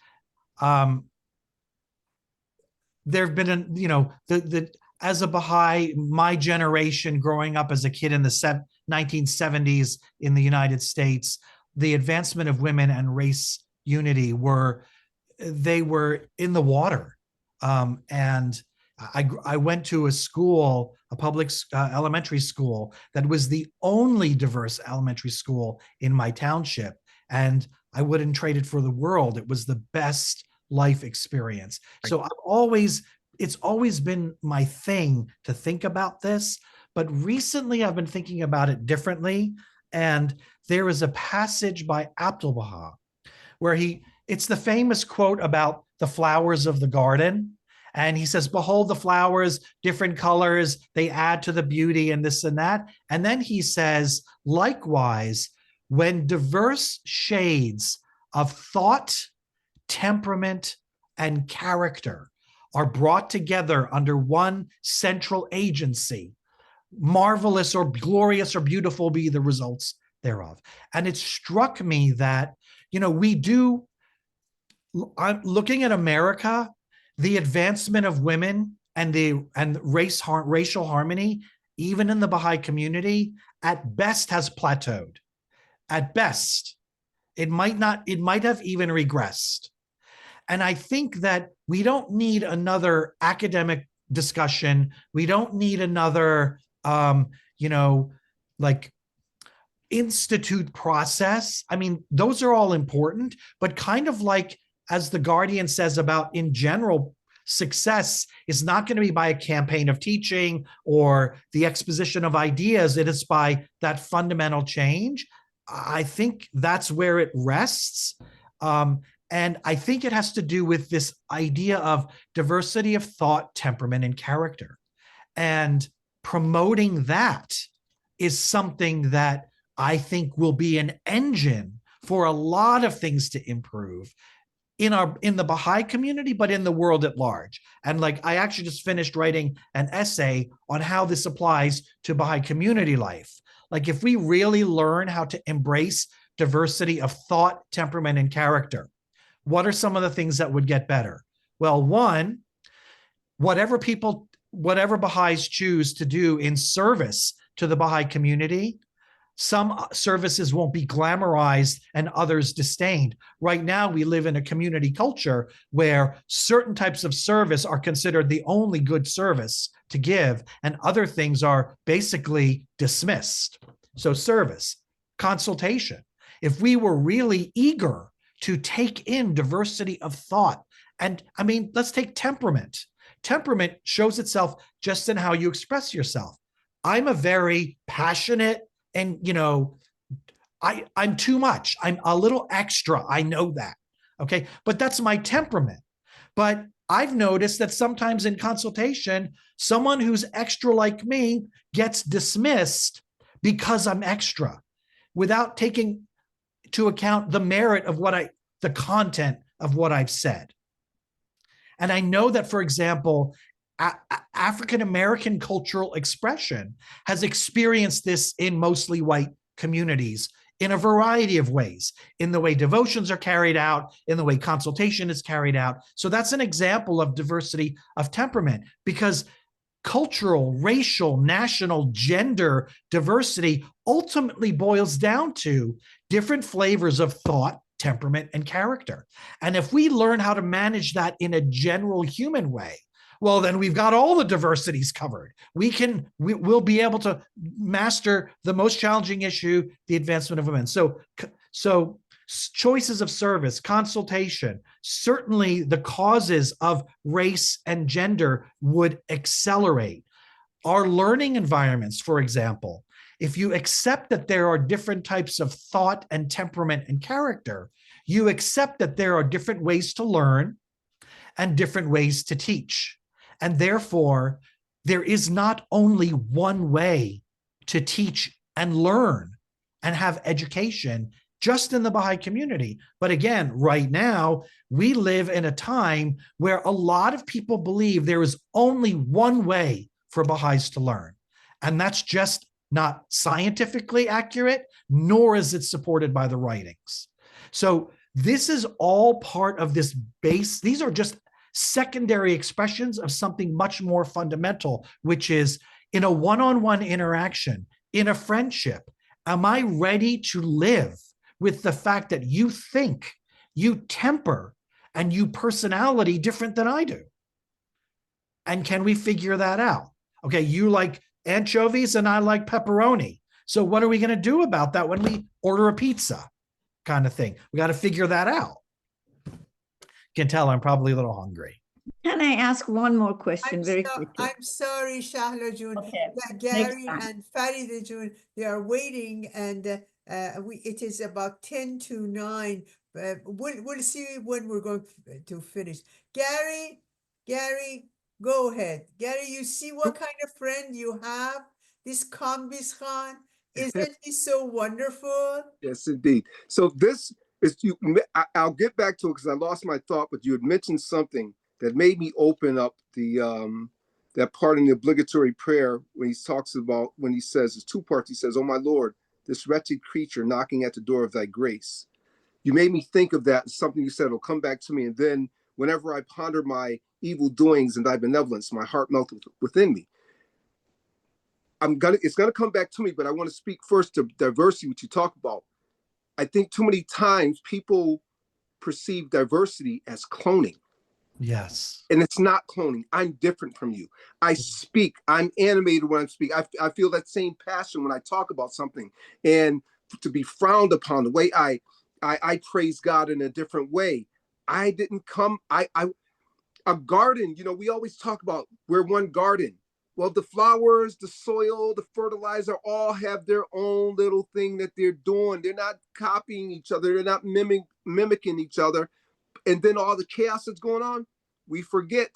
There have been as a Baha'i, my generation growing up as a kid in the 1970s in the United States, the advancement of women and race unity were in the water. And I went to a school, a public elementary school that was the only diverse elementary school in my township. And I wouldn't trade it for the world. It was the best life experience. So it's always been my thing to think about this, but recently I've been thinking about it differently. And there is a passage by Abdul Baha where it's the famous quote about the flowers of the garden. And he says, behold the flowers, different colors, they add to the beauty and this and that. And then he says, likewise, when diverse shades of thought, temperament, and character are brought together under one central agency, marvelous or glorious or beautiful be the results thereof. And it struck me that, we do, I'm looking at America, the advancement of women and racial harmony, even in the Baha'i community, at best has plateaued. At best, it might have even regressed. And I think that we don't need another academic discussion. We don't need another, like institute process. I mean, those are all important, but kind of like, as the Guardian says about in general, success is not going to be by a campaign of teaching or the exposition of ideas. It is by that fundamental change. I think that's where it rests. And I think it has to do with this idea of diversity of thought, temperament, and character. And promoting that is something that I think will be an engine for a lot of things to improve in the Baha'i community, but in the world at large. And like, I actually just finished writing an essay on how this applies to Baha'i community life. Like, if we really learn how to embrace diversity of thought, temperament, and character, what are some of the things that would get better? Well, one, whatever Baha'is choose to do in service to the Baha'i community, some services won't be glamorized and others disdained. Right now, we live in a community culture where certain types of service are considered the only good service to give, and other things are basically dismissed. So service, consultation. If we were really eager to take in diversity of thought, and I mean, let's take temperament. Temperament shows itself just in how you express yourself. I'm a very passionate, and, I'm too much. I'm a little extra. I know that. Okay. But that's my temperament. But I've noticed that sometimes in consultation, someone who's extra like me gets dismissed because I'm extra, without taking to account the merit of the content of what I've said. And I know that, for example, African-American cultural expression has experienced this in mostly white communities in a variety of ways, in the way devotions are carried out, in the way consultation is carried out. So that's an example of diversity of temperament, because cultural, racial, national, gender diversity ultimately boils down to different flavors of thought, temperament, and character. And if we learn how to manage that in a general human way, well, then we've got all the diversities covered. We'll be able to master the most challenging issue, the advancement of women. So choices of service, consultation, certainly the causes of race and gender would accelerate. Our learning environments, for example, if you accept that there are different types of thought and temperament and character, you accept that there are different ways to learn and different ways to teach. And therefore, there is not only one way to teach and learn and have education just in the Baha'i community. But again, right now, we live in a time where a lot of people believe there is only one way for Baha'is to learn. And that's just not scientifically accurate, nor is it supported by the writings. So this is all part of this base. These are just secondary expressions of something much more fundamental, which is, in a one-on-one interaction, in a friendship, am I ready to live with the fact that you think, you temper, and you personality different than I do? And can we figure that out? Okay, you like anchovies and I like pepperoni. So what are we going to do about that when we order a pizza, kind of thing? We got to figure that out. Can tell I'm probably a little hungry. Can I ask one more question very quickly? I'm sorry, Shahla June. Okay, Gary time. and Farida June, they are waiting, and it is about 10 to 9. We'll see when we're going to finish. Gary, go ahead. Gary, you see what kind of friend you have? This Kambeze Khan. Isn't he so wonderful? Yes, indeed. So this is I'll get back to it because I lost my thought, but you had mentioned something that made me open up the that part in the obligatory prayer when he talks about, when he says, there's two parts. He says, "Oh my Lord, this wretched creature knocking at the door of thy grace." You made me think of that. Something you said will come back to me. And then whenever I ponder my evil doings and thy benevolence, my heart melted within me. It's gonna come back to me, but I want to speak first to diversity, which you talk about. I think too many times people perceive diversity as cloning. Yes. And it's not cloning. I'm different from you. I speak. I'm animated when I speak. I feel that same passion when I talk about something. And to be frowned upon, the way I praise God in a different way. I didn't come. A garden. You know, we always talk about we're one garden. Well, the flowers, the soil, the fertilizer all have their own little thing that they're doing. They're not copying each other. They're not mimicking each other. And then all the chaos that's going on, we forget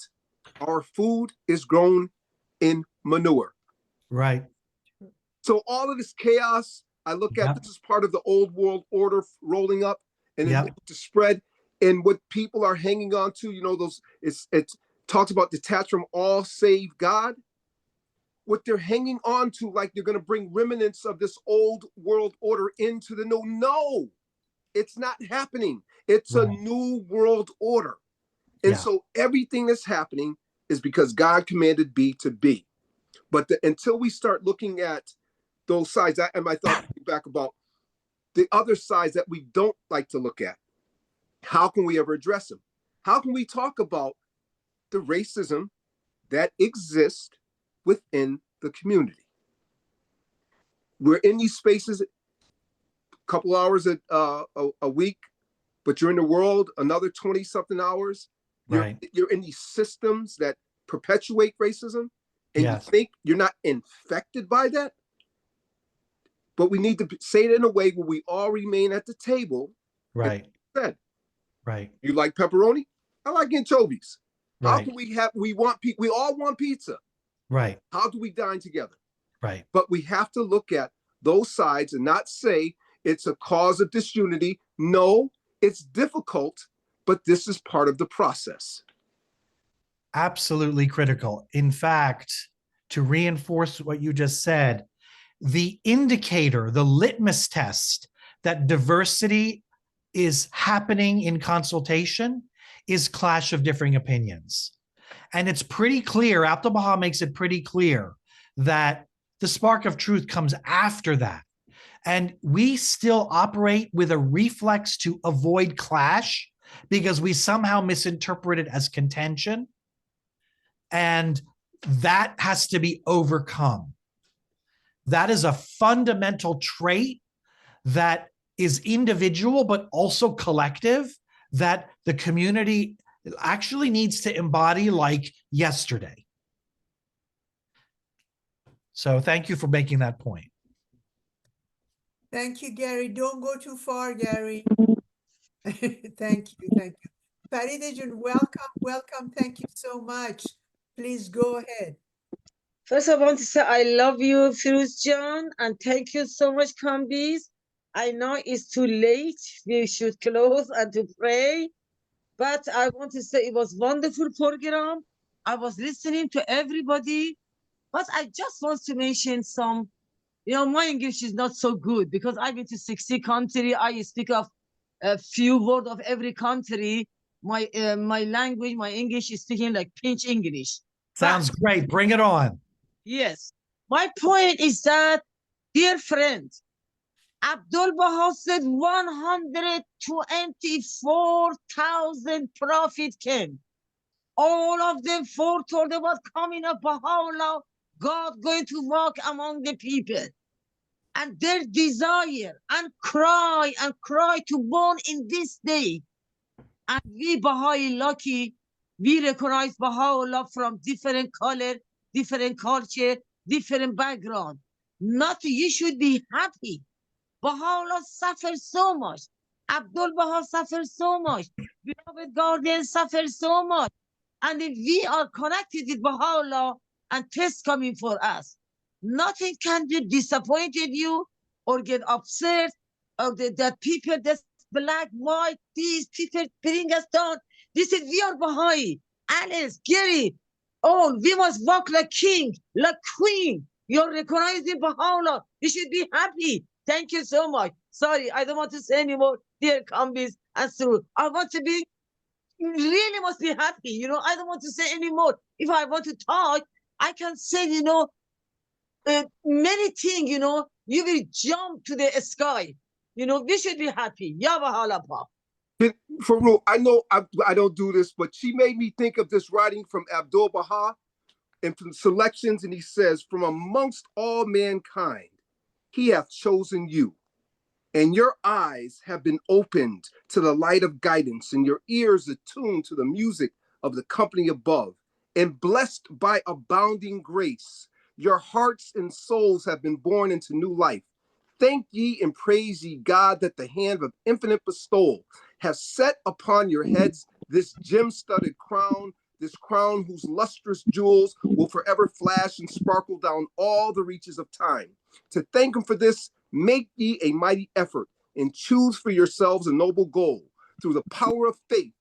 our food is grown in manure. Right. So all of this chaos, I look at this is part of the old world order rolling up and to spread. And what people are hanging on to, you know, those it talks about detached from all save God. What they're hanging on to, like they're going to bring remnants of this old world order into the new. No, it's not happening. It's a new world order. And so everything that's happening is because God commanded B to be. But until we start looking at those sides, and my thought back about the other sides that we don't like to look at, how can we ever address them? How can we talk about the racism that exists within the community? We're in these spaces a couple hours a week, but you're in the world another 20 something hours. You're in these systems that perpetuate racism, and you think you're not infected by that. But we need to say it in a way where we all remain at the table. Right. Said, right. You like pepperoni? I like anchovies. Right. How can we all want pizza. Right. How do we dine together? Right. But we have to look at those sides and not say it's a cause of disunity. No, it's difficult, but this is part of the process. Absolutely critical. In fact, to reinforce what you just said, the indicator, the litmus test that diversity is happening in consultation is clash of differing opinions. And it's pretty clear, Abdu'l-Baha makes it pretty clear that the spark of truth comes after that. And we still operate with a reflex to avoid clash because we somehow misinterpret it as contention. And that has to be overcome. That is a fundamental trait that is individual, but also collective, that the community actually needs to embody like yesterday. So thank you for making that point. Thank you, Gary. Don't go too far, Gary. Thank you. Thank you. Faridejan, welcome. Thank you so much. Please go ahead. First, I want to say I love you, Firuz John, and thank you so much, Kambeze. I know it's too late. We should close and to pray. But I want to say it was a wonderful program. I was listening to everybody. But I just want to mention some, my English is not so good because I've been to 60 countries. I speak of a few words of every country. My language, my English is speaking like pinch English. Sounds great. Bring it on. Yes. My point is that, dear friend, Abdu'l-Baha said 124,000 prophets came. All of them foretold about coming of Baha'u'llah, God going to walk among the people. And their desire and cry to born in this day. And we Baha'i lucky, we recognize Baha'u'llah from different color, different culture, different background. Not you should be happy. Baha'u'llah suffers so much. Abdu'l-Baha suffers so much. Beloved Guardian suffers so much. And if we are connected with Baha'u'llah and tests coming for us, nothing can be disappointed you or get upset or that people, that's black, white, these people bring us down. This is, we are Baha'i. Alice, Gary, all, we must walk like king, like queen. You're recognizing Baha'u'llah. You should be happy. Thank you so much. Sorry, I don't want to say anymore. Dear Kambeze and Suru, I want to be, really must be happy. You know, I don't want to say anymore. If I want to talk, I can say, you know, many things, you know, you will jump to the sky. You know, we should be happy. Yabahalapa. Farouk, I know I don't do this, but she made me think of this writing from Abdul Baha and from selections, and he says, from amongst all mankind, he hath chosen you, and your eyes have been opened to the light of guidance, and your ears attuned to the music of the company above, and blessed by abounding grace, your hearts and souls have been born into new life. Thank ye and praise ye God that the hand of infinite bestowal has set upon your heads this gem-studded crown, this crown whose lustrous jewels will forever flash and sparkle down all the reaches of time. To thank him for this, make ye a mighty effort and choose for yourselves a noble goal. Through the power of faith,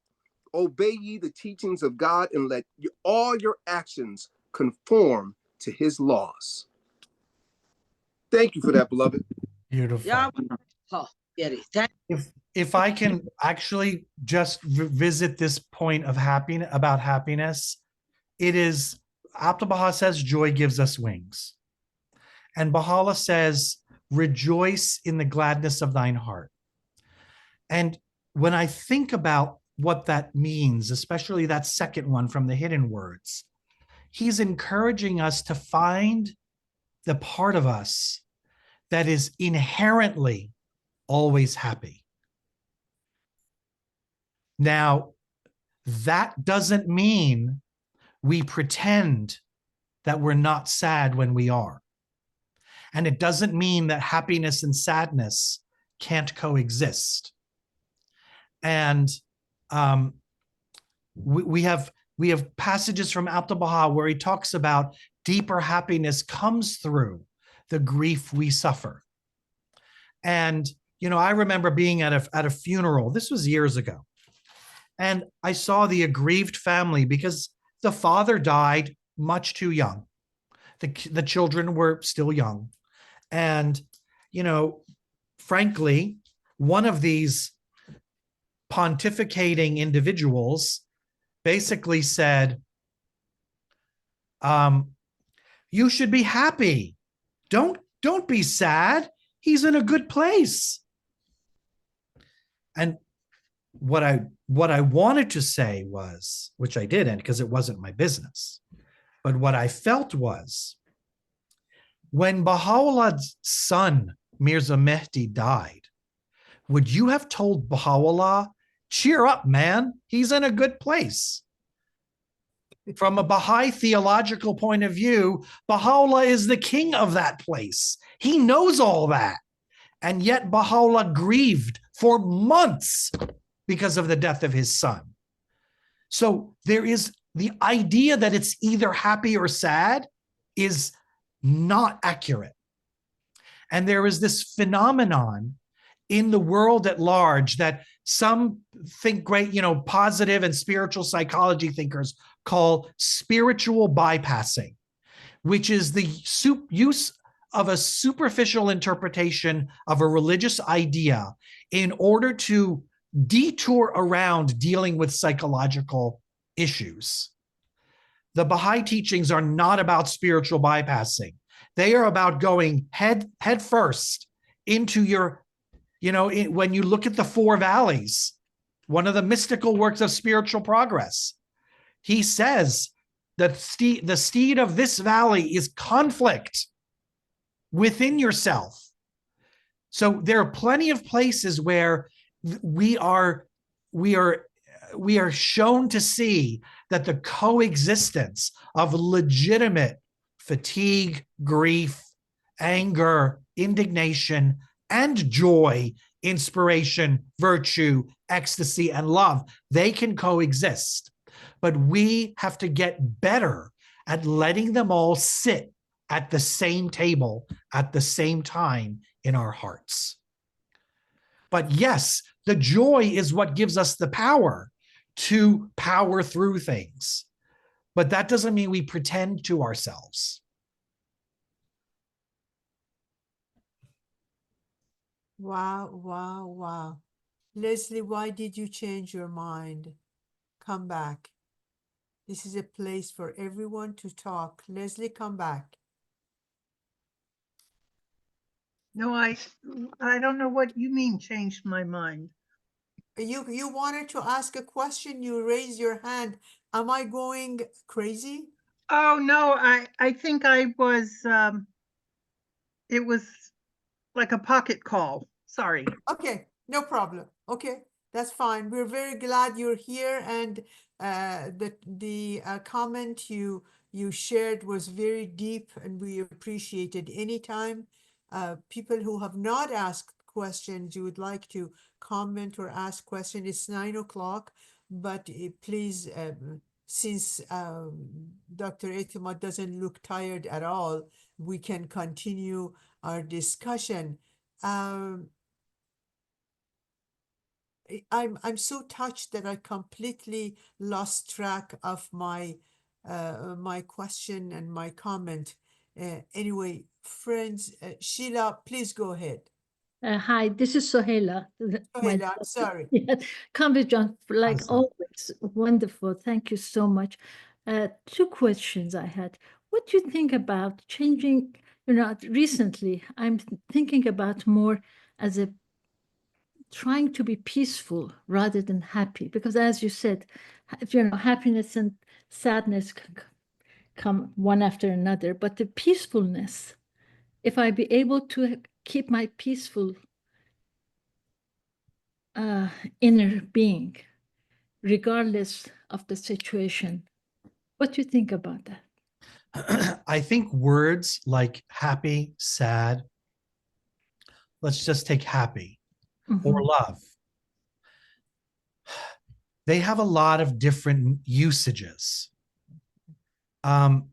obey ye the teachings of God and let all your actions conform to his laws. Thank you for that, beloved. Beautiful. Yeah. Oh, thank If I can actually just visit this point of happiness, about happiness, it is, Abdu'l Baha says, joy gives us wings. And Baha'u'llah says, rejoice in the gladness of thine heart. And when I think about what that means, especially that second one from the hidden words, he's encouraging us to find the part of us that is inherently always happy. Now, that doesn't mean we pretend that we're not sad when we are. And it doesn't mean that happiness and sadness can't coexist. And we have passages from Abdu'l Baha where he talks about deeper happiness comes through the grief we suffer. And, you know, I remember being at a funeral. This was years ago. And I saw the aggrieved family because the father died much too young. The children were still young. And, you know, frankly, one of these pontificating individuals basically said, you should be happy. Don't be sad. He's in a good place. And what I wanted to say was, which I didn't because it wasn't my business, but what I felt was, when Baha'u'llah's son, Mirza Mehdi, died, would you have told Baha'u'llah, cheer up, man, he's in a good place? From a Baha'i theological point of view, Baha'u'llah is the king of that place. He knows all that. And yet Baha'u'llah grieved for months because of the death of his son. So there is the idea that it's either happy or sad is not accurate. And there is this phenomenon in the world at large that some think great, you know, positive and spiritual psychology thinkers call spiritual bypassing, which is the use of a superficial interpretation of a religious idea in order to detour around dealing with psychological issues. The Baha'i teachings are not about spiritual bypassing. They are about going head first into your, you know, when you look at the four valleys, one of the mystical works of spiritual progress, he says that the steed of this valley is conflict within yourself. So there are plenty of places where we are shown to see that the coexistence of legitimate fatigue, grief, anger, indignation, and joy, inspiration, virtue, ecstasy, and love, they can coexist. But we have to get better at letting them all sit at the same table at the same time in our hearts. But yes, the joy is what gives us the power to power through things. But that doesn't mean we pretend to ourselves. Wow, wow, wow. Leslie, why did you change your mind? Come back. This is a place for everyone to talk. Leslie, come back. No, I don't know what you mean changed my mind. You wanted to ask a question, you raised your hand. Am I going crazy? Oh no, I think I was it was like a pocket call. Sorry. Okay, no problem. Okay, that's fine. We're very glad you're here, and the comment you shared was very deep, and we appreciate it. Anytime people who have not asked questions, you would like to comment or ask question, it's 9 o'clock, but please, since Dr. Etemad doesn't look tired at all, we can continue our discussion. I'm so touched that I completely lost track of my my question and my comment. Anyway, friends, Sheila, please go ahead. Hi, this is Sohela. Sohela, I'm sorry. Yeah, Kambeze John, like Awesome. always, wonderful. Thank you so much. Two questions I had. What do you think about changing? Recently, I'm thinking about more as a trying to be peaceful rather than happy, because as you said, happiness and sadness come one after another, but the peacefulness, if I be able to keep my peaceful inner being, regardless of the situation. What do you think about that? I think words like happy, sad, let's just take happy or love. They have a lot of different usages. And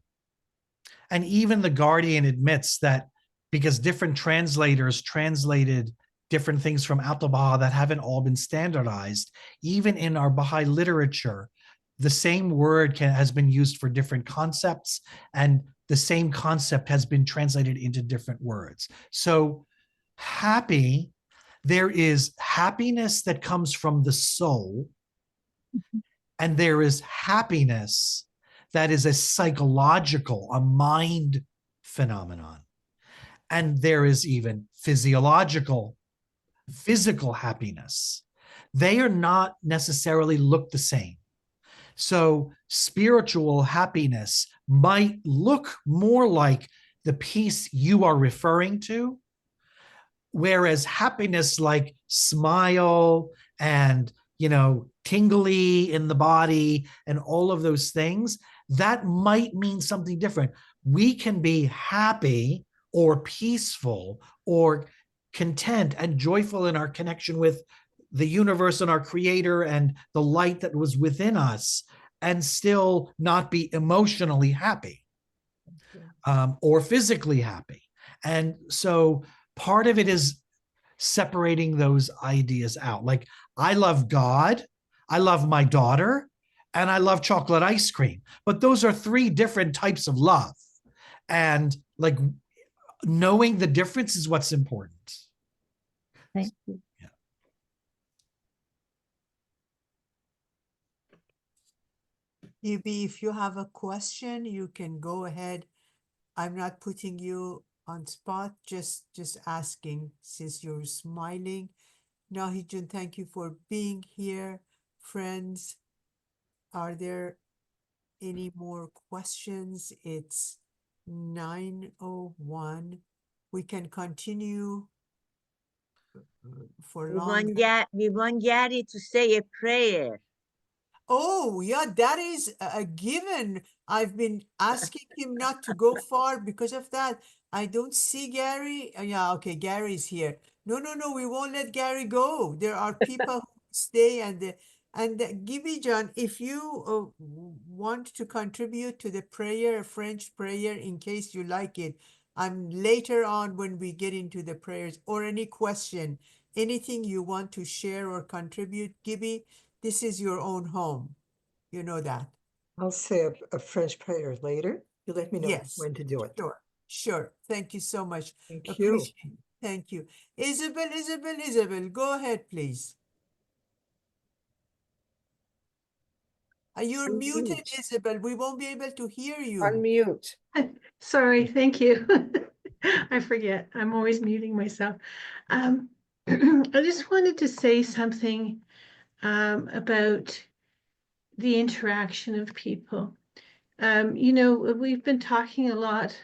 even the Guardian admits that because different translators translated different things from Al-Baha that haven't all been standardized, even in our Baha'i literature, the same word has been used for different concepts, and the same concept has been translated into different words. So happy, there is happiness that comes from the soul, and there is happiness that is a psychological, a mind phenomenon. And there is even physical happiness. They are not necessarily look the same. So spiritual happiness might look more like the peace you are referring to, whereas happiness like smile and tingly in the body and all of those things, that might mean something different. We can be happy or peaceful or content and joyful in our connection with the universe and our creator and the light that was within us, and still not be emotionally happy or physically happy. And so part of it is separating those ideas out. Like, I love God, I love my daughter, and I love chocolate ice cream. But those are three different types of love. And like knowing the difference is what's important. Thank you. Yeah. Maybe if you have a question, you can go ahead. I'm not putting you on spot, just asking since you're smiling. Nahijun, thank you for being here. Friends, are there any more questions? It's 9:01. We can continue for longer. We want Gary to say a prayer. Oh, yeah, that is a given. I've been asking him not to go far because of that. I don't see Gary. Yeah, okay, Gary's here. No, we won't let Gary go. There are people who stay, and Gibby John, if you want to contribute to the prayer, a French prayer, in case you like it, later on when we get into the prayers, or any question, anything you want to share or contribute, Gibby, this is your own home. You know that. I'll say a French prayer later. You let me know Yes, when to do it. sure. Thank you so much. Thank you. Appreciate it. Thank you. Isabel, go ahead, please. You're muted, Unmute. Isabel. We won't be able to hear you. Unmute. Sorry, thank you. I forget. I'm always muting myself. I just wanted to say something about the interaction of people. We've been talking a lot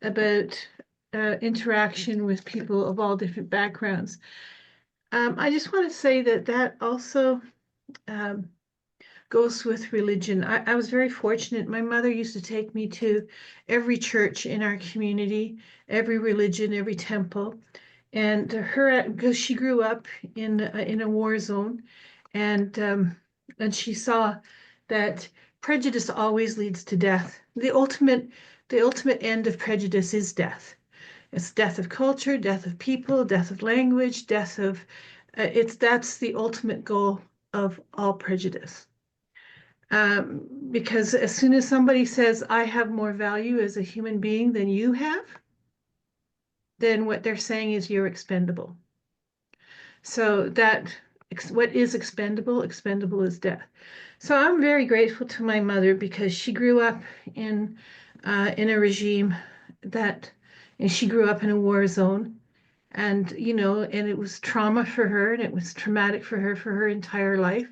about interaction with people of all different backgrounds. I just want to say that also goes with religion. I was very fortunate. My mother used to take me to every church in our community, every religion, every temple. And because she grew up in a war zone, and she saw that prejudice always leads to death. The ultimate end of prejudice is death. It's death of culture, death of people, death of language, death of that's the ultimate goal of all prejudice. Because as soon as somebody says, I have more value as a human being than you have, then what they're saying is you're expendable. So what is expendable? Expendable is death. So I'm very grateful to my mother because she grew up in a regime and she grew up in a war zone, and and it was trauma for her, and it was traumatic for her entire life.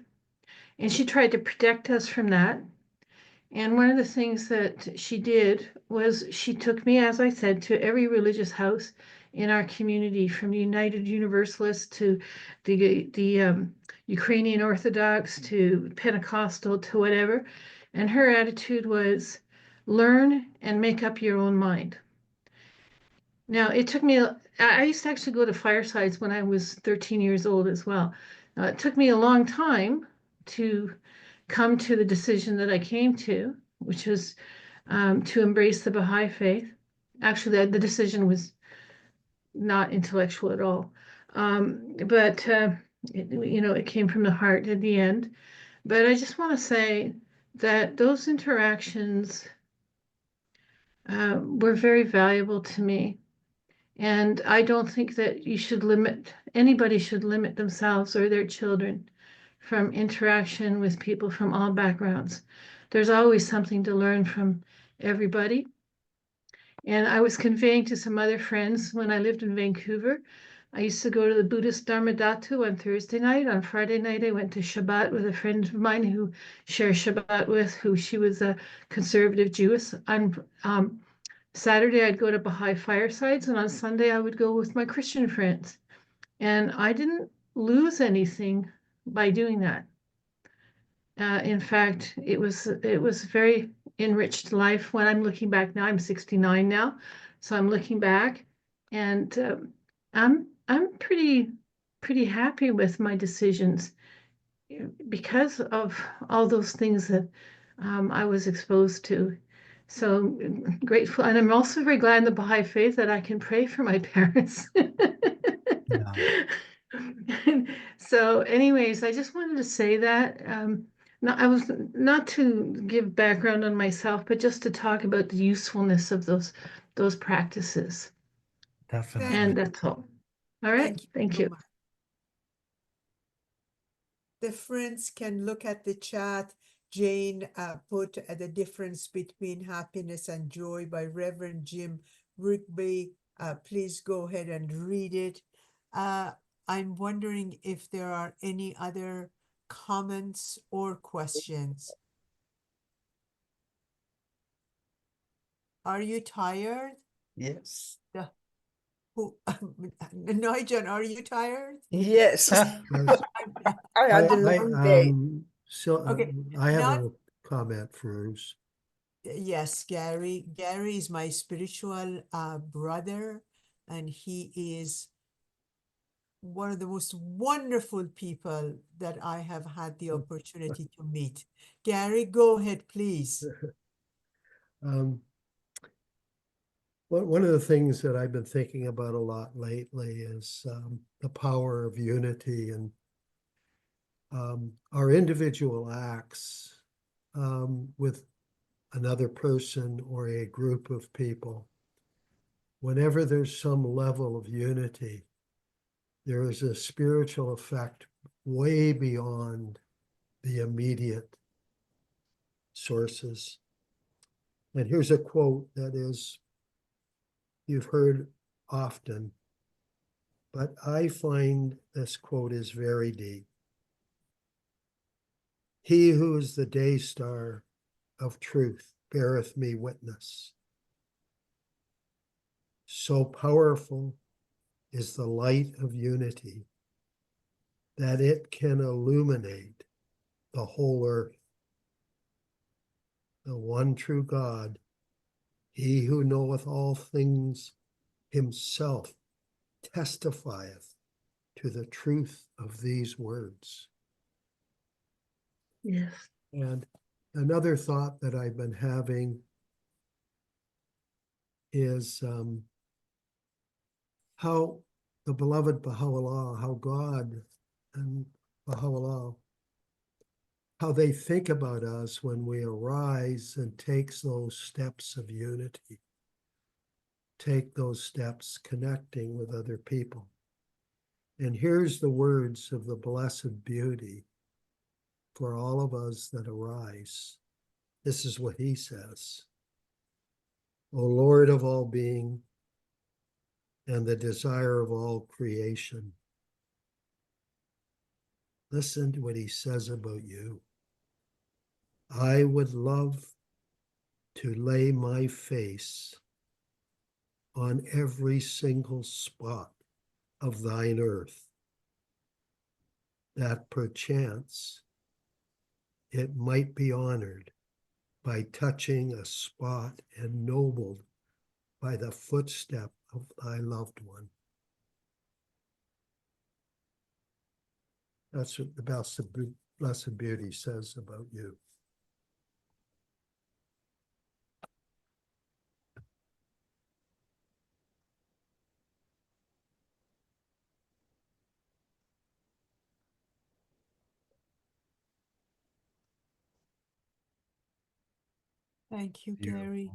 And she tried to protect us from that. And one of the things that she did was she took me, as I said, to every religious house in our community, from United Universalists to the Ukrainian Orthodox to Pentecostal to whatever. And her attitude was learn and make up your own mind. Now, it took me, I used to actually go to firesides when I was 13 years old as well. It took me a long time to come to the decision that I came to, which was to embrace the Baha'i faith. Actually, the decision was not intellectual at all. But it came from the heart at the end. But I just want to say that those interactions were very valuable to me. And I don't think that anybody should limit themselves or their children from interaction with people from all backgrounds. There's always something to learn from everybody. And I was conveying to some other friends when I lived in Vancouver. I used to go to the Buddhist Dharmadhatu on Thursday night. On Friday night, I went to Shabbat with a friend of mine who shares Shabbat with, she was a conservative Jewess. On Saturday, I'd go to Baha'i firesides, and on Sunday, I would go with my Christian friends. And I didn't lose anything by doing that. In fact, it was very enriched life. When I'm looking back now, I'm 69 now, so I'm looking back, and I'm pretty happy with my decisions because of all those things that I was exposed to. So grateful, and I'm also very glad in the Baha'i faith that I can pray for my parents. Yeah. So, anyways, I just wanted to say that. I was not to give background on myself, but just to talk about the usefulness of those practices. Definitely. And that's all. All right. Thank so you. much. The friends can look at the chat. Jane put the difference between happiness and joy by Reverend Jim Rigby. Please go ahead and read it. I'm wondering if there are any other comments or questions. Are you tired? Yes. Nigel, are you tired? Yes. I I, had a long day. So Okay, I have not- a comment for Bruce. Yes, Gary. Gary is my spiritual brother, and he is one of the most wonderful people that I have had the opportunity to meet. Gary, go ahead, please. One of the things that I've been thinking about a lot lately is the power of unity and our individual acts with another person or a group of people whenever there's some level of unity, there is a spiritual effect way beyond the immediate sources. And here's a quote that is, you've heard often, but I find this quote is very deep. He who is the day star of truth beareth me witness. So powerful is the light of unity that it can illuminate the whole earth. The one true God, he who knoweth all things himself, testifieth to the truth of these words. Yes. And another thought that I've been having is how the beloved Baha'u'llah, how God and Baha'u'llah, how they think about us when we arise and takes those steps of unity, take those steps connecting with other people. And here's the words of the Blessed Beauty for all of us that arise. This is what he says. O Lord of all being and the desire of all creation, listen to what he says about you. I would love to lay my face on every single spot of thine earth, that perchance it might be honored by touching a spot ennobled by the footstep of thy loved one. That's what the Blessed Beauty says about you. Thank you, Gary.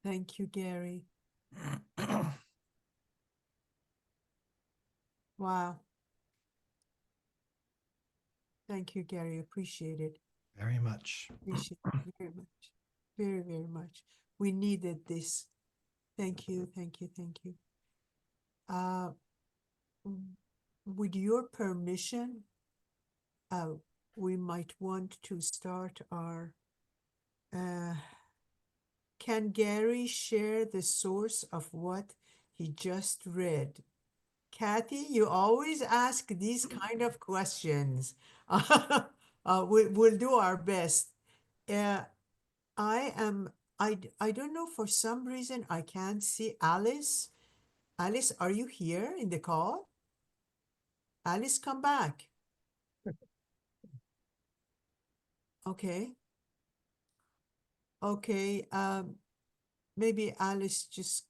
Thank you, Gary. Wow. Thank you, Gary. Appreciate it. Very much. Appreciate it very much. Very, very much. We needed this. Thank you, thank you, thank you. With your permission, we might want to start our can Gary share the source of what he just read? Kathy, you always ask these kind of questions. We'll do our best. I don't know, for some reason I can't see Alice. Alice, are you here in the call? Alice, come back. Okay. Okay, maybe Alice just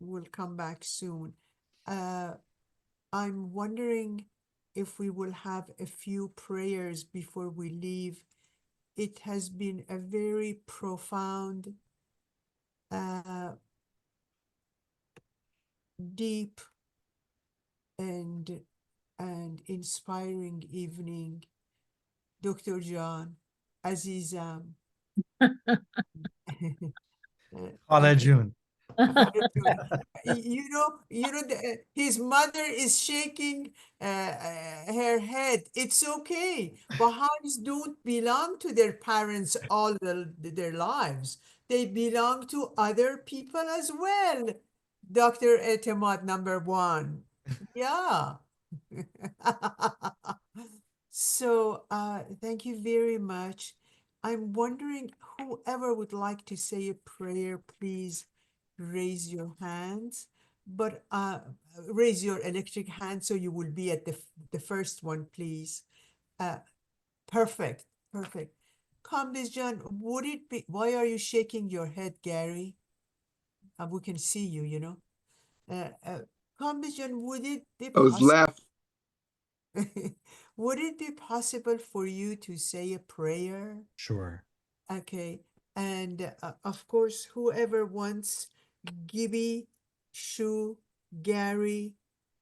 will come back soon. I'm wondering if we will have a few prayers before we leave. It has been a very profound, deep, and inspiring evening. Dr. John, Azizam. June. His mother is shaking her head. It's okay. Baha'is don't belong to their parents all their lives. They belong to other people as well. Dr. Etemad #1. Yeah. So thank you very much. I'm wondering, whoever would like to say a prayer, please raise your hands, but raise your electric hand so you will be at the first one, please. Perfect, perfect. Kambeze John, would it be, why are you shaking your head, Gary? We can see you, you know. Kambeze John, would it be I was possible? laughing. Would it be possible for you to say a prayer? Sure. Okay. And of course, whoever wants Gibby, Shu, Gary,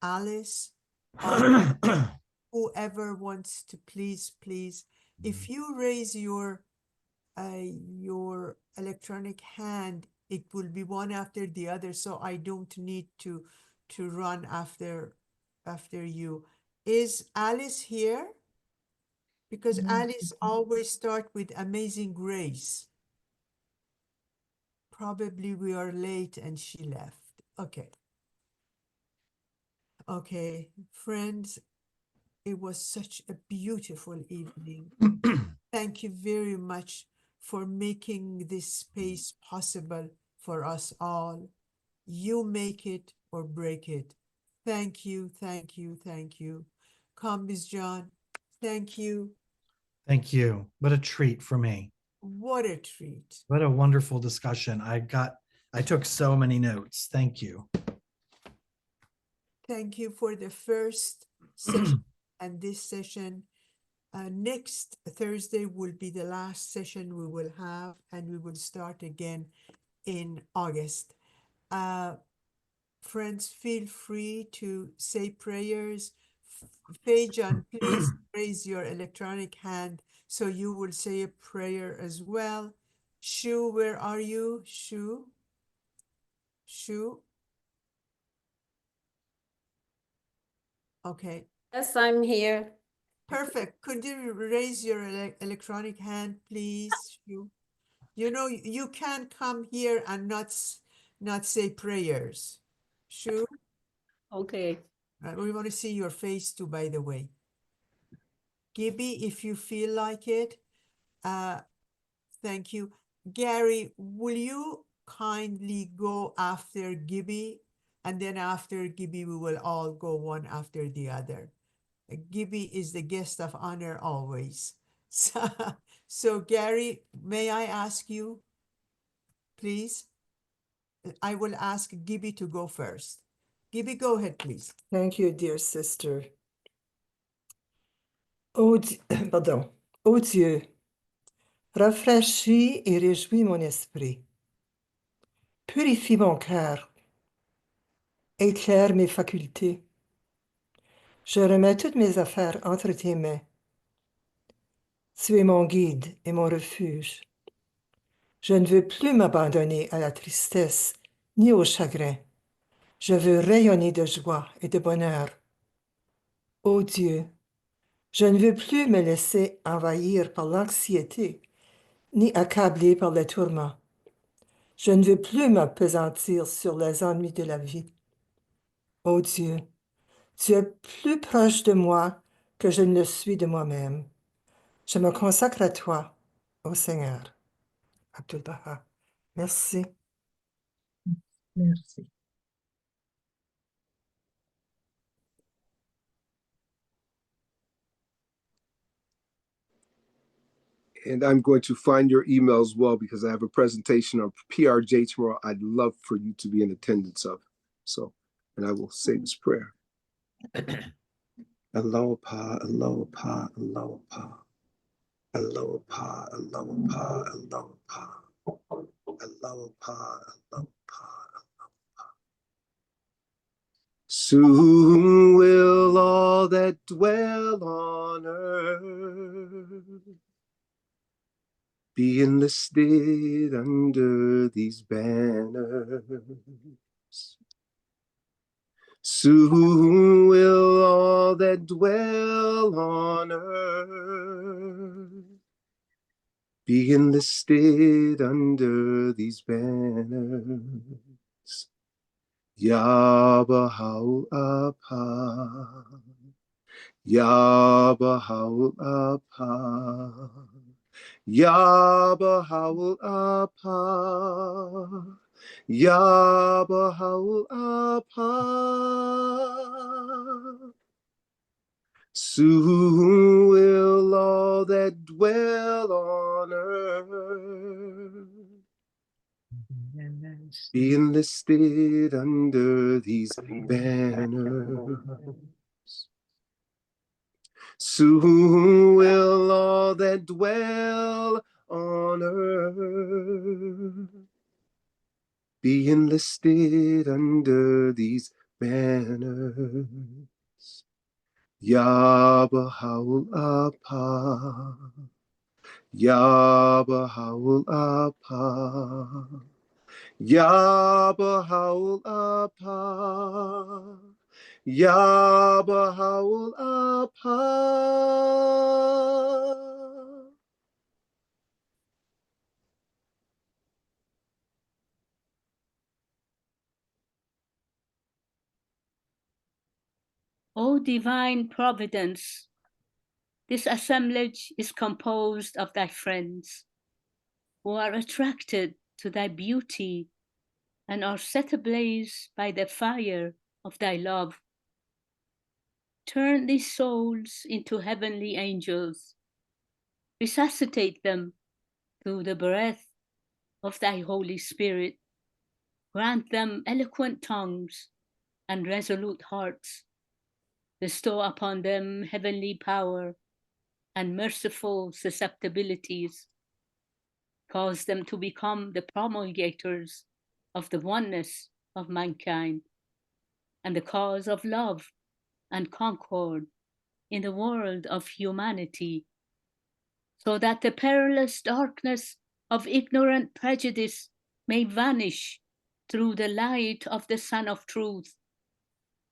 Alice, or whoever wants to, please, if you raise your electronic hand, it will be one after the other, so I don't need to run after you. Is Alice here? Because Alice always start with Amazing Grace. Probably we are late and she left. Okay. Okay, friends, it was such a beautiful evening. Thank you very much for making this space possible for us all. You make it or break it. Thank you, thank you, thank you. Kambeze John, thank you. Thank you. What a treat for me. What a treat. What a wonderful discussion. I took so many notes. Thank you. Thank you for the first session and this session. Next Thursday will be the last session we will have, and we will start again in August. Friends, feel free to say prayers. Fejan, please raise your electronic hand so you will say a prayer as well. Shu, where are you? Shu? Okay. Yes, I'm here. Perfect. Could you raise your electronic hand, please? You know, you can't come here and not say prayers. Sure. Okay. We want to see your face too, by the way. Gibby, if you feel like it. Thank you. Gary, will you kindly go after Gibby? And then after Gibby, we will all go one after the other. Gibby is the guest of honor always. So Gary, may I ask you, please? I will ask Gibby to go first. Gibby, go ahead, please. Thank you, dear sister. Oh, pardon. Oh Dieu, rafraîchis et réjouis mon esprit. Purifie mon cœur. Éclaire mes facultés. Je remets toutes mes affaires entre tes mains. Tu es mon guide et mon refuge. Je ne veux plus m'abandonner à la tristesse ni au chagrin. Je veux rayonner de joie et de bonheur. Ô Dieu, je ne veux plus me laisser envahir par l'anxiété ni accabler par les tourments. Je ne veux plus m'appesantir sur les ennuis de la vie. Ô Dieu, tu es plus proche de moi que je ne le suis de moi-même. Je me consacre à toi, ô Seigneur. Abdul Baha. Merci. Merci. And I'm going to find your email as well because I have a presentation on PRJ tomorrow I'd love for you to be in attendance of. So, and I will say this prayer. Aloha, aloha, aloha. Aloha, aloha, aloha. Aloha, aloha. Soon will all that dwell on earth be enlisted under these banners. Soon will all that dwell on earth be enlisted under these banners. Yabaha'u'apa, Yabaha'u'apa, Yabaha'u'apa, Yabaha'u'apa. Soon will all that dwell on earth be enlisted under these banners. Soon will all that dwell on earth be enlisted under these banners. Ya Baha'u'llah, Ya Baha'u'llah, Ya Baha'u'llah, Ya Baha'u'llah. O divine providence, this assemblage is composed of thy friends who are attracted to thy beauty and are set ablaze by the fire of thy love. Turn these souls into heavenly angels. Resuscitate them through the breath of thy Holy Spirit. Grant them eloquent tongues and resolute hearts. Bestow upon them heavenly power and merciful susceptibilities. Cause them to become the promulgators of the oneness of mankind and the cause of love and concord in the world of humanity, so that the perilous darkness of ignorant prejudice may vanish through the light of the Sun of Truth.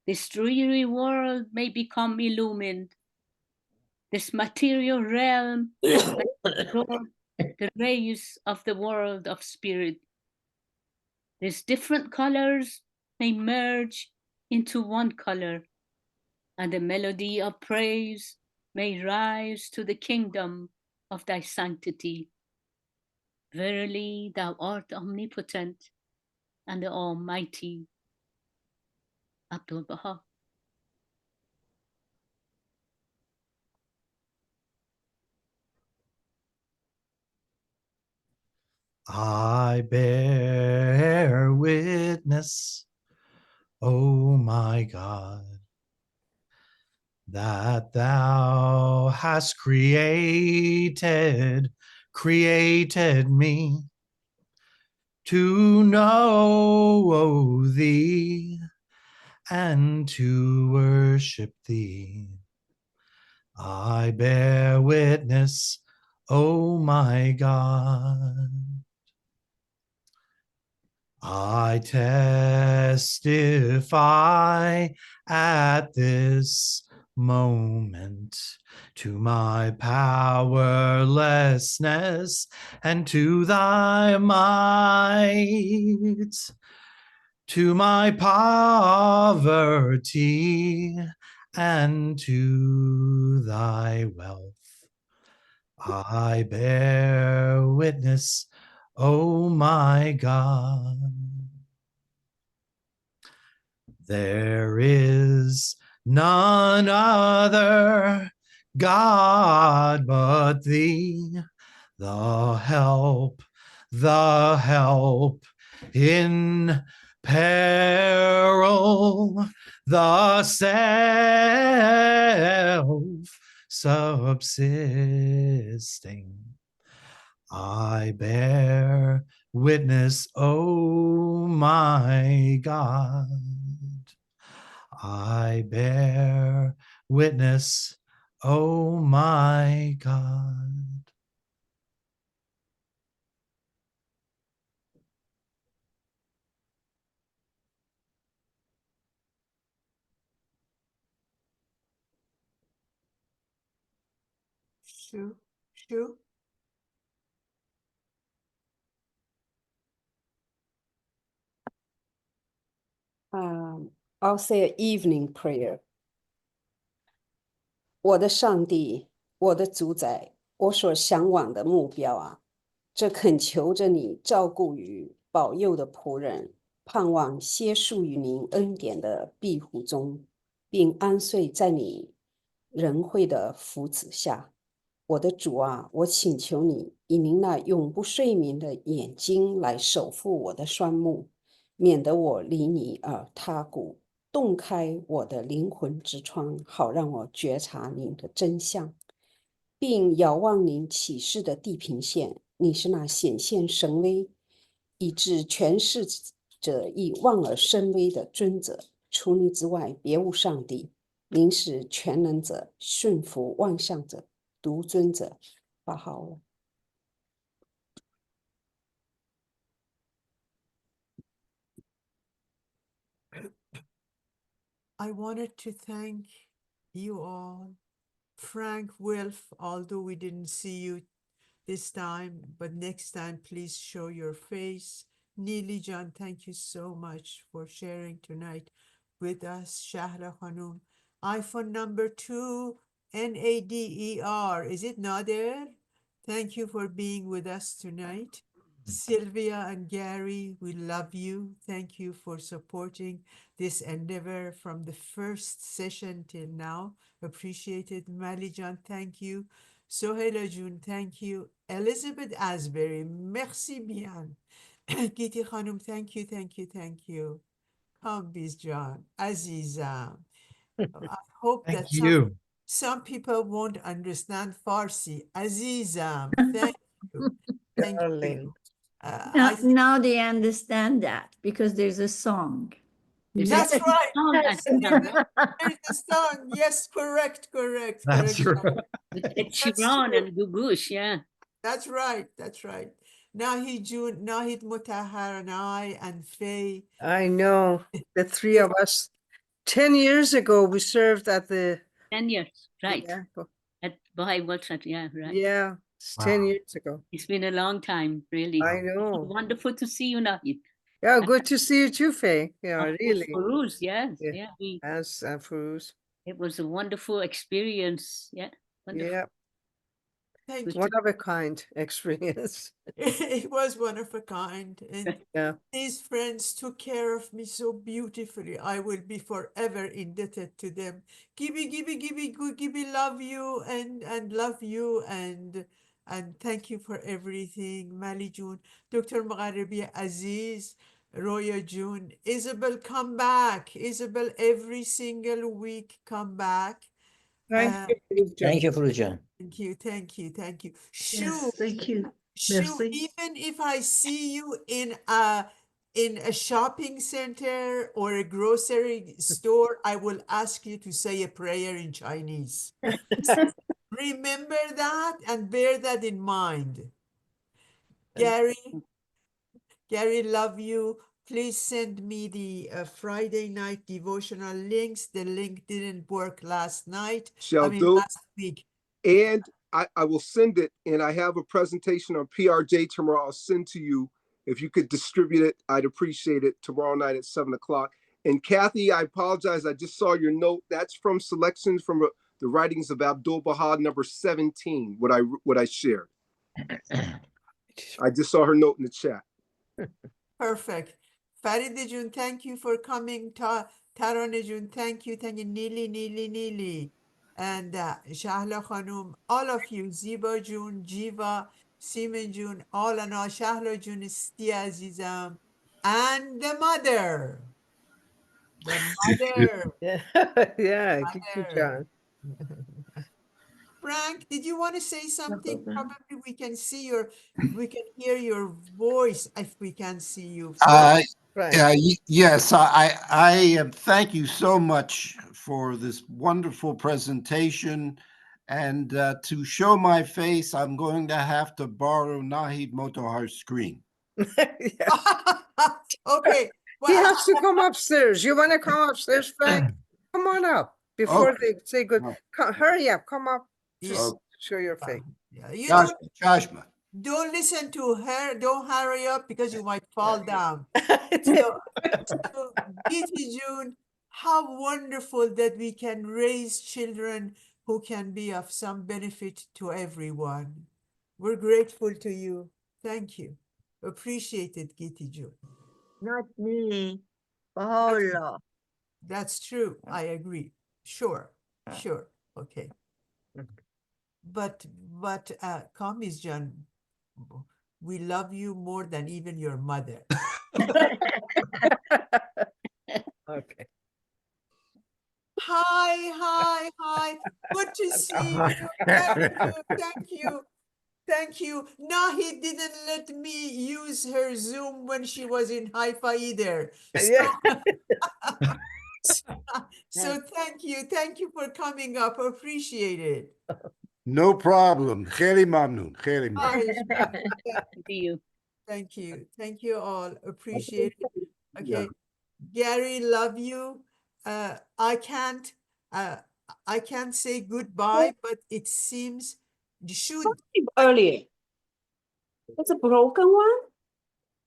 This dreary world may become illumined. This material realm may absorb the rays of the world of spirit. These different colors may merge into one color, and the melody of praise may rise to the kingdom of thy sanctity. Verily, thou art omnipotent and the Almighty. Abdul Baha. I bear witness, O my God, that thou hast created me to know thee and to worship thee. I bear witness, O my God. I testify at this moment to my powerlessness and to thy might, to my poverty and to thy wealth. I bear witness, O my God. There is none other God but thee, the help in peril, the self-subsisting. I bear witness, O my God. I bear witness, O my God. Sure, sure. I'll say an evening prayer. 我的上帝，我的主宰，我所向往的目标啊，这恳求着你照顾与保佑的仆人，盼望歇宿于您恩典的庇护中，并安睡在你仁惠的福祉下。我的主啊，我请求你以您那永不睡眠的眼睛来守护我的双目，免得我离你而他谷。洞开我的灵魂之窗，好让我觉察您的真相，并遥望您启示的地平线。你是那显现神威，以致全世者亦望而生威的尊者，除你之外别无上帝。您是全能者，驯服万象者，独尊者。巴哈欧。I wanted to thank you all. Frank, Wilf, although we didn't see you this time, but next time, please show your face. Neely John, thank you so much for sharing tonight with us. Shahla Khanum, iPhone number 2, NADER. Is it Nader? Thank you for being with us tonight. Sylvia and Gary, we love you. Thank you for supporting this endeavor from the first session till now. Appreciated. Malijan, thank you. Sohela June, thank you. Elizabeth Asbury, merci bien. Giti Khanum, thank you, thank you, thank you. Kambiz John, Aziza. I hope Thank that you. some people won't understand Farsi. Azizam, thank you. Thank you. Darling. I think Now they understand that because there's a song. that's right. Song at Yes, the time, there's the song. Yes, correct. That's right. with Ed That's Sheeran true. and Gugush, yeah. That's right. That's right. Nahid June, Nahid Mutahar, and I, and Faye. I know the three of us. 10 years ago, we served at the 10 years, right. yeah, At Baha'i World Center, yeah, right. yeah, it's Wow. 10 years ago. It's been a long time, really. I know. Wonderful to see you, Nahid. Yeah, good to see you too, Faye. Yeah, Of course, really. Furuz, yes, Yeah. yeah. As Furuz. It was a wonderful experience, yeah. Wonderful. Yeah. Thank Good you. One of a kind experience. It was one of a kind. And Yeah. these friends took care of me so beautifully. I will be forever indebted to them. Gibby, love you and love you and thank you for everything. Mali June, Dr. Magharibi Aziz, Roya June, Isabel, come back. Isabel, every single week, come back. Thank you. Thank you, Furujan. Thank you. Yes, Shoo, thank you. Shoo, Merci. even if I see you in a shopping center or a grocery store, I will ask you to say a prayer in Chinese. Remember that and bear that in mind. Gary, love you. Please send me the Friday night devotional links. The link didn't work last night. Shall do. Last week. And I will send it. And I have a presentation on PRJ tomorrow. I'll send to you. If you could distribute it, I'd appreciate it tomorrow night at 7 o'clock. And Kathy, I apologize. I just saw your note. That's from selections from the writings of Abdul Baha, number 17, what I shared. I just saw her note in the chat. Perfect. Farid Jun, thank you for coming. Taran Jun, thank you. Nili. And Shahla Khanum, all of you, Ziba Jun, Jiva, Simen Jun, all and all, Shahla Jun, Istia Azizam, and the mother. The mother. Yeah, Mother. Frank, did you want to say something? Probably we can hear your voice if we can see you. Frank. Yes, I thank you so much for this wonderful presentation. And to show my face, I'm going to have to borrow Nahid Motohar's screen. Okay. He has to come upstairs. You want to come upstairs, Frank? Come on up before they say good. Hurry up, come up. Just show your face. Yeah, you Jashma. don't listen to her. Don't hurry up because you might fall down. So, Giti June, how wonderful that we can raise children who can be of some benefit to everyone. We're grateful to you. Thank you. Appreciate it, Giti June. Not me. Baha'u'llah. That's true. I agree. Sure. Okay. But Kamis Jan, we love you more than even your mother. Okay. Hi. Good to see you. Thank you. Thank you. Nahi didn't let me use her Zoom when she was in Haifa either. So, so thank you. Thank you for coming up. Appreciate it. No problem. Kheli mamnoon. Kheli mamnoon. Thank you. Thank you all. Appreciate it. Okay. Gary, love you. I can't say goodbye, but it seems you should. Earlier. It's a broken one?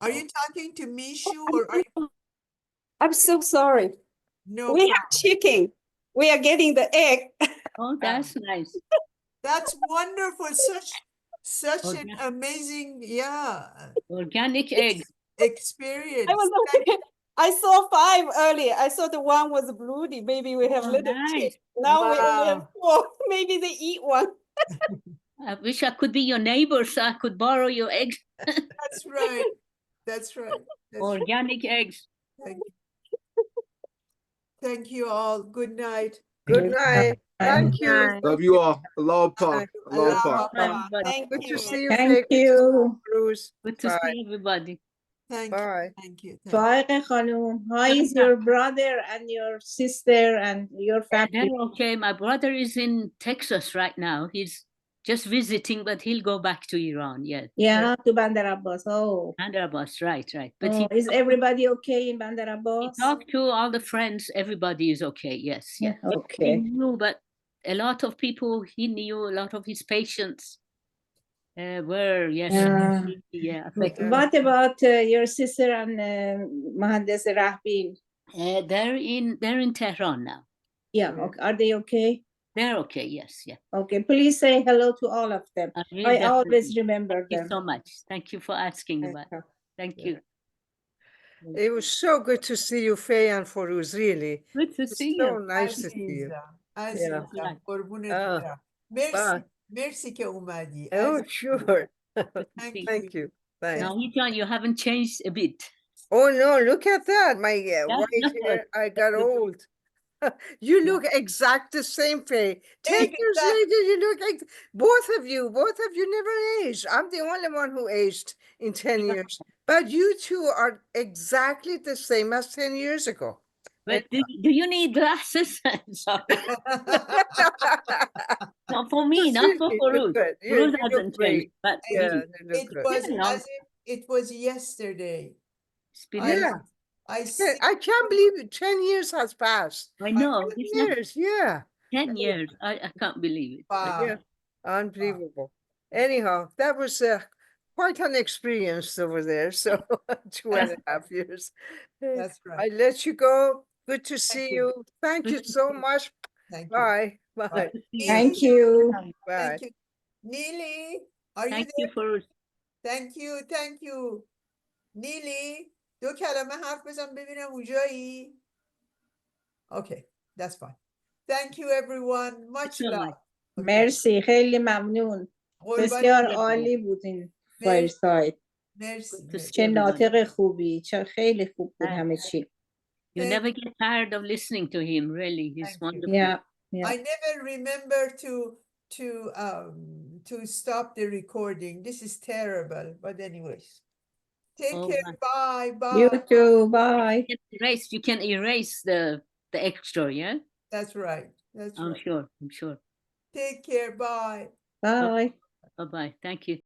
Are you talking to Mishu or are you? I'm so sorry. No We problem. have chicken. We are getting the egg. Oh, that's nice. That's wonderful. Such an amazing, organic egg experience. I saw 5 earlier. I saw the one was bloody. Maybe we have little chick. Now we only have 4. Maybe they eat one. I wish I could be your neighbor so I could borrow your eggs. That's right. That's right. Organic eggs. Thank you all. Good night. Good night. Thank you. Love you all. Aloha. Aloha. Good to see you. Thank you. Bruce. Good to see everybody. Thank Bye. Thank you. Faiqe Khanum, how is your brother and your sister and your family? They're okay. My brother is in Texas right now. He's just visiting, but he'll go back to Iran. Yeah, to Bandar Abbas. Oh. Bandar Abbas, right. But Is everybody okay in Bandar Abbas? He talked to all the friends. Everybody is okay. Yes. Yeah. Okay. He knew, but a lot of people he knew, a lot of his patients were affected. What about your sister and Mohandes Rahbin? They're in Tehran now. Yeah. Okay. Are they okay? They're okay. Yes. Yeah. Okay. Please say hello to all of them. I always remember them. Thank you so much. Thank you for asking about it. Thank you. It was so good to see you, Faye and Foruz, really. Good to see so you. nice to see you. عزیزم قربونت برم. مرسی مرسی که اومدی. Oh, sure. Thank you. Thanks. Now, John, you haven't changed a bit. Oh no, look at that. My white hair, I got old. You look exact the same, Faye. 10 years later, you look like both of you never aged. I'm the only one who aged in 10 years. But you two are exactly the same as 10 years ago. But do you need glasses? Sorry. Not for me, not for Ruth. Ruth hasn't changed. But it was yesterday. I can't believe it. 10 years has passed. I know. 10 years, yeah. 10 years. I can't believe it. Wow. Yeah, unbelievable. Anyhow, that was quite an experience over there. So 2.5 years. That's right. I let you go. Good to see you. Thank you so much. Bye. Bye. Thank you. Bye. Thank you. Neely, are you there? Thank you for. Thank you. Thank you. Neely, دو کلمه حرف بزن ببینم اونجایی. Okay, that's fine. Thank you everyone. Much love. مرسی خیلی ممنون. بسیار عالی بودین فایرساید. مرسی. چه ناطق خوبی. چه خیلی خوب بود همه چی. You never get tired of listening to him, really. He's wonderful. Yeah. I never remember to stop the recording. This is terrible. But anyways. Take care. Bye. Bye. You too. Bye. You can erase the extra, yeah? That's right. That's right. I'm sure. Take care. Bye. Bye. Bye-bye. Thank you.